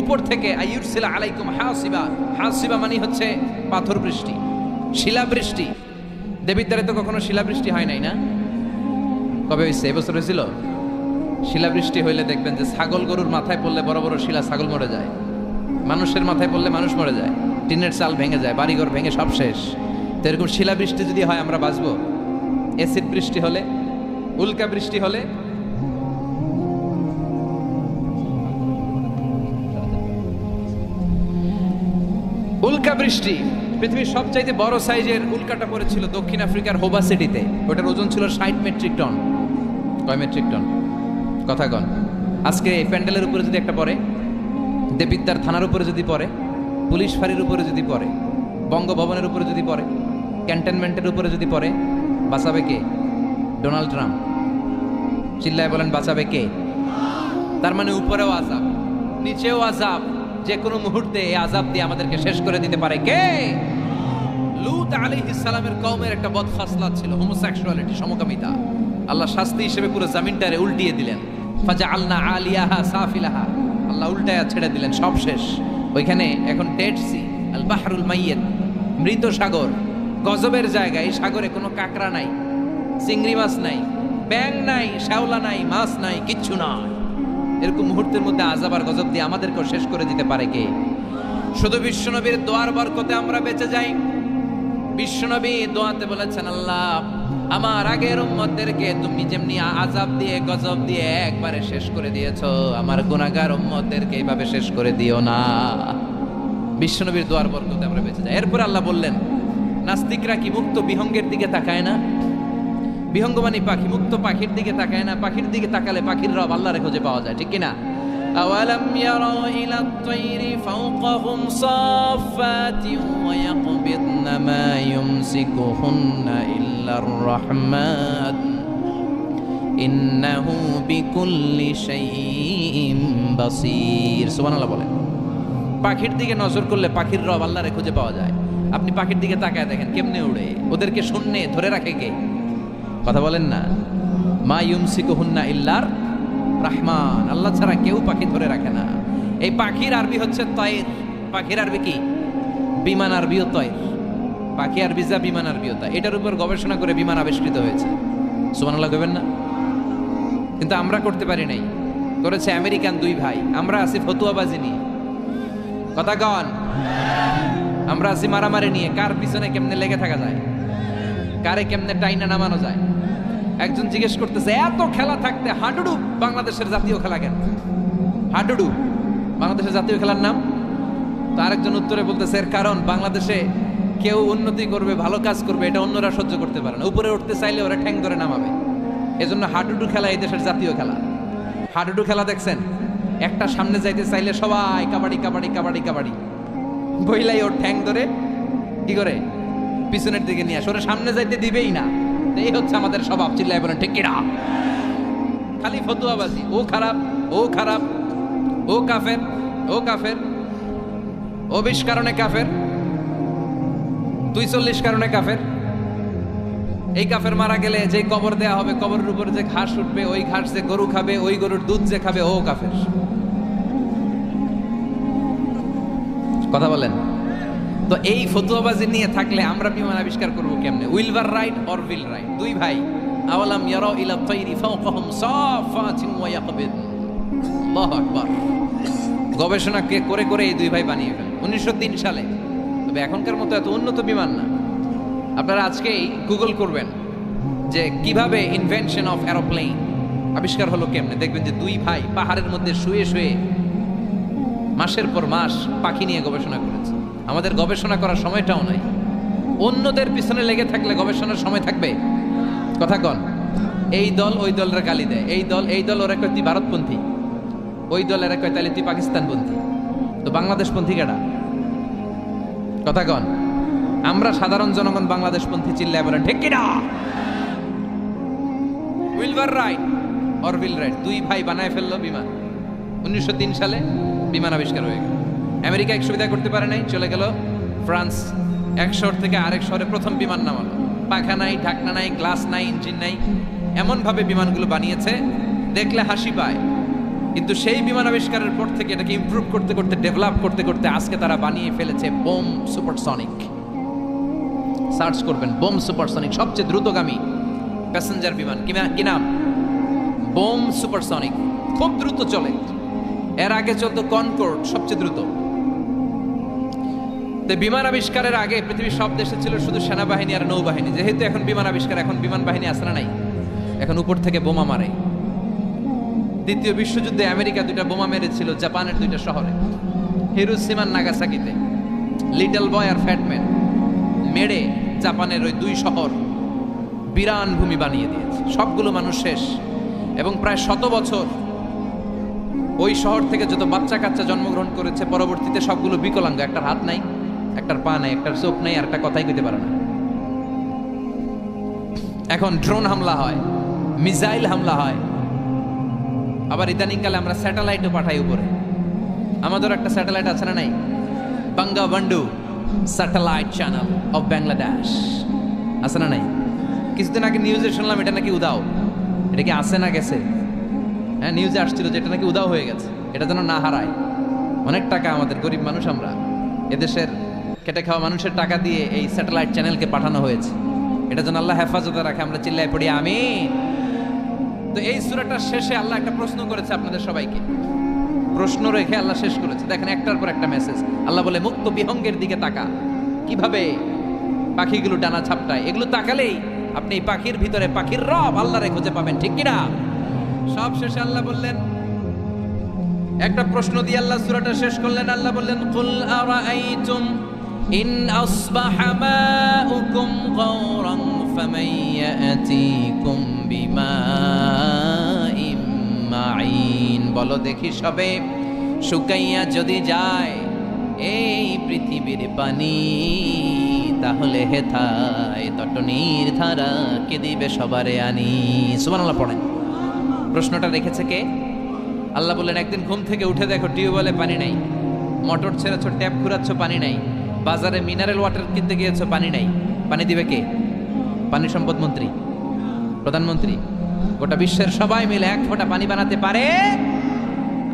Speaker 1: উপর থেকে আইয়ুরসিলা আলাইকুম হাসিবা, হাসিবা মানে হচ্ছে পাথর বৃষ্টি, শিলাবৃষ্টি। দেবিদ্বারে তো কখনো শিলাবৃষ্টি হয় নাই না? কবে হয়েছে? এবছর হয়েছিল। শিলাবৃষ্টি হইলে দেখবেন যে ছাগল গরুর মাথায় পড়লে বড় বড় শিলা, ছাগল মরে যায়। মানুষের মাথায় পড়লে মানুষ মরে যায়, টিনের চাল ভেঙে যায়, বাড়িঘর ভেঙে সব শেষ। তো এরকম শিলাবৃষ্টি যদি হয় আমরা বাঁচবো? অ্যাসিড বৃষ্টি হলে, উল্কা বৃষ্টি হলে, উল্কা বৃষ্টি। পৃথিবীর সবচাইতে বড় সাইজের উল্কাটা পড়েছিল দক্ষিণ আফ্রিকার হোবা সিটিতে। ওটার ওজন ছিল 60 মেট্রিক টন। কয় মেট্রিক টন? কথা কন। আজকে প্যান্ডেলের উপরে যদি একটা পড়ে, দেবিদ্বার থানার উপরে যদি পড়ে, পুলিশ ফাঁড়ির উপরে যদি পড়ে, বঙ্গভবনের উপরে যদি পড়ে, ক্যান্টনমেন্টের উপরে যদি পড়ে, বাঁচাবে কে? Donald Trump. চিল্লায় বলেন, বাঁচাবে কে? তার মানে উপরেও আযাব, নিচেও আযাব, যে কোনো মুহূর্তে এই আযাব দিয়ে আমাদেরকে শেষ করে দিতে পারে কে? লূত আলাইহিস সালামের কওমের একটা বদখাসলাত ছিল, হোমোসেক্সুয়ালিটি, সমকামিতা। আল্লাহ শাস্তি হিসেবে পুরো জমিনটারে উল্টিয়ে দিলেন। ফাজআলনা আলিয়াহা সাফিলাহা, আল্লাহ উল্টায়া ছেড়ে দিলেন, সব শেষ। ওইখানে এখন ডেড সি, আল বাহরুল মাইয়িত, মৃত সাগর, গজবের জায়গা। এই সাগরে কোনো কাঁকড়া নাই, চিংড়ি মাছ নাই, ব্যাঙ নাই, শ্যাওলা নাই, মাছ নাই, কিচ্ছু নাই। এরকম মুহূর্তের মধ্যে আযাব আর গজব দিয়ে আমাদেরকেও শেষ করে দিতে পারে কে? শুধু বিশ্বনবীর দোয়ার বরকতে আমরা বেঁচে যাই। বিশ্বনবী দোয়াতে বলেছেন, আল্লাহ আমার আগের উম্মতদেরকে তুমি যেমনি আযাব দিয়ে গজব দিয়ে একবারে শেষ করে দিয়েছো, আমার গুনাহগার উম্মতদেরকে এইভাবে শেষ করে দিও না। বিশ্বনবীর দোয়ার বরকতে আমরা বেঁচে যাই। এরপর আল্লাহ বললেন, নাস্তিকরা কি মুক্ত বিহঙ্গের দিকে তাকায় না? বিহঙ্গ মানে পাখি, মুক্ত পাখির দিকে তাকায় না? পাখির দিকে তাকালে পাখির রব আল্লাহর খোঁজে পাওয়া যায়, ঠিক কিনা? আওয়ালাম ইয়ারাউ ইলা আত-তায়রি ফাওকাহুম সাফফাতিন ওয়া ইয়াকবিদনা মা ইউমসিকুহুন্না ইল্লার রাহমান ইন্নাহু বিকুল্লি শাইইন বাসীর। সুবহানাল্লাহ বলেন। পাখির দিকে নজর করলে পাখির রব আল্লাহর খুঁজে পাওয়া যায়। আপনি পাখির দিকে তাকায় দেখেন কেমনে উড়ে, ওদেরকে শূন্যে ধরে রাখে কে? কথা বলেন না। মা ইউমসিকুহুন্না ইল্লার রাহমান, আল্লাহ ছাড়া কেউ পাখি ধরে রাখে না। এই পাখির আরবি হচ্ছে তয়র। পাখির আরবি কি? বিমান আরবিও তয়র। পাখি আরবি যা, বিমান আরবিও তা। এটার উপর গবেষণা করে বিমান আবিষ্কৃত হয়েছে। সুবহানাল্লাহ কইবেন না? কিন্তু আমরা করতে পারি নাই, করেছে আমেরিকান দুই ভাই। আমরা আছি ফতুয়াবাজি নিয়ে, কথা কন। আমরা আছি মারামারি নিয়ে, কার পিছনে কেমনে লেগে থাকা যায়, কারে কেমনে টাইনা নামানো যায়। একজন জিজ্ঞেস করতেছে, এত খেলা থাকতে হাডুডু বাংলাদেশের জাতীয় খেলা কেন? হাডুডু বাংলাদেশের জাতীয় খেলার নাম? তো আরেকজন উত্তরে বলতেছে, এর কারণ বাংলাদেশে কেউ উন্নতি করবে, ভালো কাজ করবে, এটা অন্যরা সহ্য করতে পারে না। উপরে উঠতে চাইলে ওরা ঠ্যাং ধরে নামাবে। এজন্য হাডুডু খেলা এই দেশের জাতীয় খেলা। হাডুডু খেলা দেখছেন? একটা সামনে যাইতে চাইলে সবাই কাবাডি কাবাডি কাবাডি কাবাডি বইলাই ওর ঠ্যাং ধরে কি করে পিছনের দিকে নিয়ে আসে, ওরা সামনে যাইতে দিবেই না। এই হচ্ছে আমাদের স্বভাব। চিল্লায় বলেন ঠিক কিনা? খালি ফতুয়াবাজি, ও খারাপ, ও খারাপ, ও কাফের, ও কাফের, ও 20 কারণে কাফের, তুই 40 কারণে কাফের। এই কাফের মারা গেলে যে কবর দেয়া হবে, কবরের উপরে যে ঘাস উঠবে, ওই ঘাস যে গরু খাবে, ওই গরুর দুধ যে খাবে, ও কাফের। কথা বলেন। তো এই ফতুয়াবাজি নিয়ে থাকলে আমরা বিমান আবিষ্কার করবো কেমনে? উইলভার রাইট অর উইল রাইট? দুই ভাই, আওয়ালাম ইয়ারাউ ইলা আত-তায়রি ফাওকাহুম সাফফাতিন ওয়া ইয়াকবিদ। আল্লাহু আকবার। গবেষণা করে করে এই দুই ভাই বানিয়ে ফেলেন 1903 সালে। তবে এখনকার মতো এত উন্নত বিমান না। আপনারা আজকেই গুগল করবেন যে কিভাবে ইনভেনশন অফ এরোপ্লেন আবিষ্কার হলো কেমনে, দেখবেন যে দুই ভাই পাহাড়ের মধ্যে শুয়ে শুয়ে মাসের পর মাস পাখি নিয়ে গবেষণা করেছে। আমাদের গবেষণা করার সময়টাও নাই। অন্যদের পিছনে লেগে থাকলে গবেষণার সময় থাকবে? কথা কন। এই দল ওই দলের গালি দেয়, এই দল ওরা কয় তুই ভারতপন্থী, ওই দল এরা কয় তাহলে তুই পাকিস্তানপন্থী। তো বাংলাদেশপন্থী কেডা? কথা কন। আমরা সাধারণ জনগণ বাংলাদেশপন্থী, চিল্লায় বলেন ঠিক কিনা? উইলভার রাইট অর উইল রাইট, দুই ভাই বানায় ফেললো বিমান। 1903 সালে বিমান আবিষ্কার হয়ে গেল। আমেরিকা এক সুবিধা করতে পারে নাই, চলে গেল ফ্রান্স। এক শহর থেকে আরেক শহরে প্রথম বিমান নামালো। পাখা নাই, ঢাকনা নাই, গ্লাস নাই, ইঞ্জিন নাই, এমন ভাবে বিমানগুলো বানিয়েছে দেখলে হাসি পায়। কিন্তু সেই বিমান আবিষ্কারের পর থেকে এটাকে ইমপ্রুভ করতে করতে, ডেভেলপ করতে করতে আজকে তারা বানিয়ে ফেলেছে বোম সুপারসনিক। সার্চ করবেন বোম সুপারসনিক, সবচেয়ে দ্রুতগামী প্যাসেঞ্জার বিমান। কি নাম? Bomb supersonic. খুব দ্রুত চলে। এর আগে চলতো কনকর্ড, সবচেয়ে দ্রুত। তো বিমান আবিষ্কারের আগে পৃথিবীর সব দেশে ছিল শুধু সেনাবাহিনী আর নৌবাহিনী। যেহেতু এখন বিমান আবিষ্কার, এখন বিমান বাহিনী আছে না নাই, এখন উপর থেকে বোমা মারে। দ্বিতীয় বিশ্বযুদ্ধে আমেরিকা 2টা বোমা মেরেছিল জাপানের 2টা শহরে, হিরোশিমা আর নাগাসাকিতে। লিটল বয় আর ফ্যাটম্যান মেরে জাপানের ওই 2 শহর বিরান ভূমি বানিয়ে দিয়েছে। সবগুলো মানুষ শেষ। এবং প্রায় 100 বছর ওই শহর থেকে যত বাচ্চা কাচ্চা জন্মগ্রহণ করেছে পরবর্তীতে সবগুলো বিকলাঙ্গ। একটার হাত নাই, একটার পা নাই, একটার চোখ নাই, আর একটা কথাই কইতে পারে না। এখন ড্রোন হামলা হয়, মিসাইল হামলা হয়, আবার ইদানিংকালে আমরা স্যাটেলাইটও পাঠাই উপরে। আমাদের একটা স্যাটেলাইট আছে না নাই? বাঙ্গাবন্ধু স্যাটেলাইট চ্যানেল অফ বাংলাদেশ আছে না নাই? কিছুদিন আগে নিউজে শুনলাম এটা নাকি উদাও। এটা কি আছে না গেছে? হ্যাঁ, নিউজে আসছিল যে এটা নাকি উদাও হয়ে গেছে। এটা যেন না হারায়। অনেক টাকা, আমাদের গরিব মানুষ আমরা, এদেশের খেটে খাওয়া মানুষের টাকা দিয়ে এই স্যাটেলাইট চ্যানেলকে পাঠানো হয়েছে। এটা যেন আল্লাহ হেফাজতে রাখে। আমরা চিল্লায় পড়ি আমিন। তো এই সূরাটার শেষে আল্লাহ একটা প্রশ্ন করেছে আপনাদের সবাইকে। প্রশ্ন রেখে আল্লাহ শেষ করেছে। দেখেন একটার পর একটা মেসেজ। আল্লাহ বলে মুক্ত বিহঙ্গের দিকে তাকা, কিভাবে পাখিগুলো ডানা ঝাপটায়। এগুলো তাকালেই আপনি এই পাখির ভিতরে পাখির রব আল্লাহরে খুঁজে পাবেন, ঠিক কিনা? সব শেষে আল্লাহ বললেন, একটা প্রশ্ন দিয়ে আল্লাহ সূরাটা শেষ করলেন। আল্লাহ বললেন, কুল আরাআইতুম ইন আসবাহা মাউকুম গাওরান ফামান ইয়াতিকুম বিমাইম মাইন। বলো দেখি সবে, শুকাইয়া যদি যায় এই পৃথিবীর পানি, তাহলে হেথায় তটনির ধারা কে দিবে সবারে আনি। সুবহানাল্লাহ পড়েন। প্রশ্নটা রেখেছে কে? আল্লাহ বললেন, একদিন ঘুম থেকে উঠে দেখো টিউবওয়েলে পানি নাই, মোটর ছেড়েছো, ট্যাপ ঘুরাচ্ছ, পানি নাই, বাজারে মিনারেল ওয়াটার কিনতে গিয়েছো, পানি নাই। পানি দিবে কে? পানি সম্পদ মন্ত্রী, প্রধানমন্ত্রী, গোটা বিশ্বের সবাই মিলে এক ফোঁটা পানি বানাতে পারে?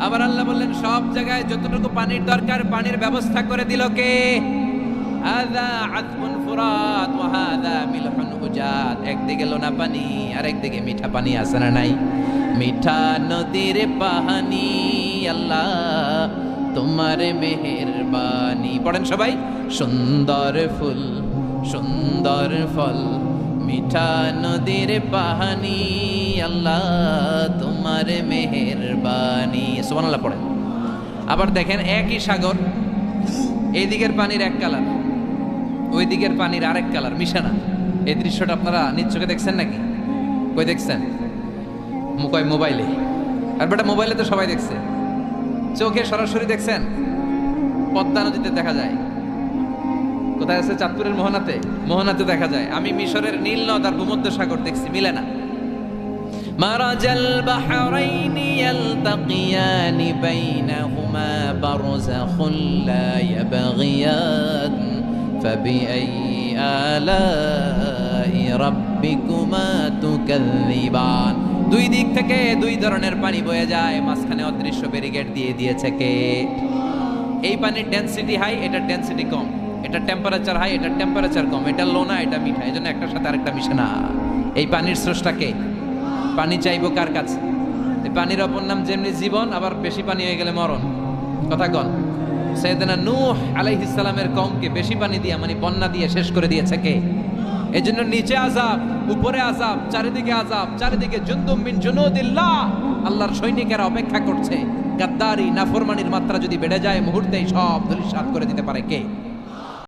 Speaker 1: আবার আল্লাহ বললেন, সব জায়গায় যতটুকু পানির দরকার পানির ব্যবস্থা করে দিল কে? হাযা আযবুন ফুরাত ওয়া হাযা মিলহুন উজাত। একদিকে লোনা পানি আর একদিকে মিঠা পানি, আছে না নাই? মিঠা নদীর পানি, আল্লাহ তোমার মেহেরবানি। পড়েন সবাই, সুন্দর ফুল সুন্দর ফল, মিঠা নদীর পানি, আল্লাহ তোমার মেহেরবানি। সুবহানাল্লাহ পড়েন। আবার দেখেন, একই সাগর, এই দিকের পানির এক কালার, ওই দিকের পানির আরেক কালার, মিশে না। এই দৃশ্যটা আপনারা নিজ চোখে দেখছেন নাকি? কই দেখছেন? কয় মোবাইলে। আর বেটা মোবাইলে তো সবাই দেখছে, চোখে সরাসরি দেখছেন? পদ্মা নদীতে দেখা যায়। কোথায় আছে? চাঁদপুরের মোহনাতে, মোহনাতে দেখা যায়। আমি মিশরের নীল নদ আর ভূমধ্য সাগর দেখছি, মিলে না। মারাজাল বাহরাইনি ইয়ালতাকিয়ানি বাইনাহুমা বারযাখুন লা ইয়াবগিয়ান ফাবিআইয়ি আলাই রাব্বিকুমা তুকাযযিবান। দুই দিক থেকে দুই ধরনের পানি বয়ে যায়, মাঝখানে অদৃশ্য ব্যারিকেড দিয়ে দিয়েছে কে? এই পানির ডেনসিটি হাই, এটা ডেনসিটি কম, এটা টেম্পারেচার হাই, এটা টেম্পারেচার কম, এটা লোনা, এটা মিঠা, এই জন্য একটার সাথে আরেকটা মিশে না। এই পানির স্রষ্টা কে? পানি চাইবো কার কাছে? এই পানির অপর নাম যেমনি জীবন, আবার বেশি পানি হয়ে গেলে মরণ। কথা কন। সাইয়েদনা নূহ আলাইহিস সালামের কওমকে বেশি পানি দিয়ে, মানে বন্যা দিয়ে শেষ করে দিয়েছে কে? এই জন্য নিচে আযাব, উপরে আযাব, চারিদিকে আযাব, চারিদিকে জুনদুম মিন জুনুদিল্লাহ, আল্লাহর সৈনিকেরা অপেক্ষা করছে। গাদ্দারি নাফরমানির মাত্রা যদি বেড়ে যায়, মুহূর্তেই সব ধূলিসাৎ করে দিতে পারে কে?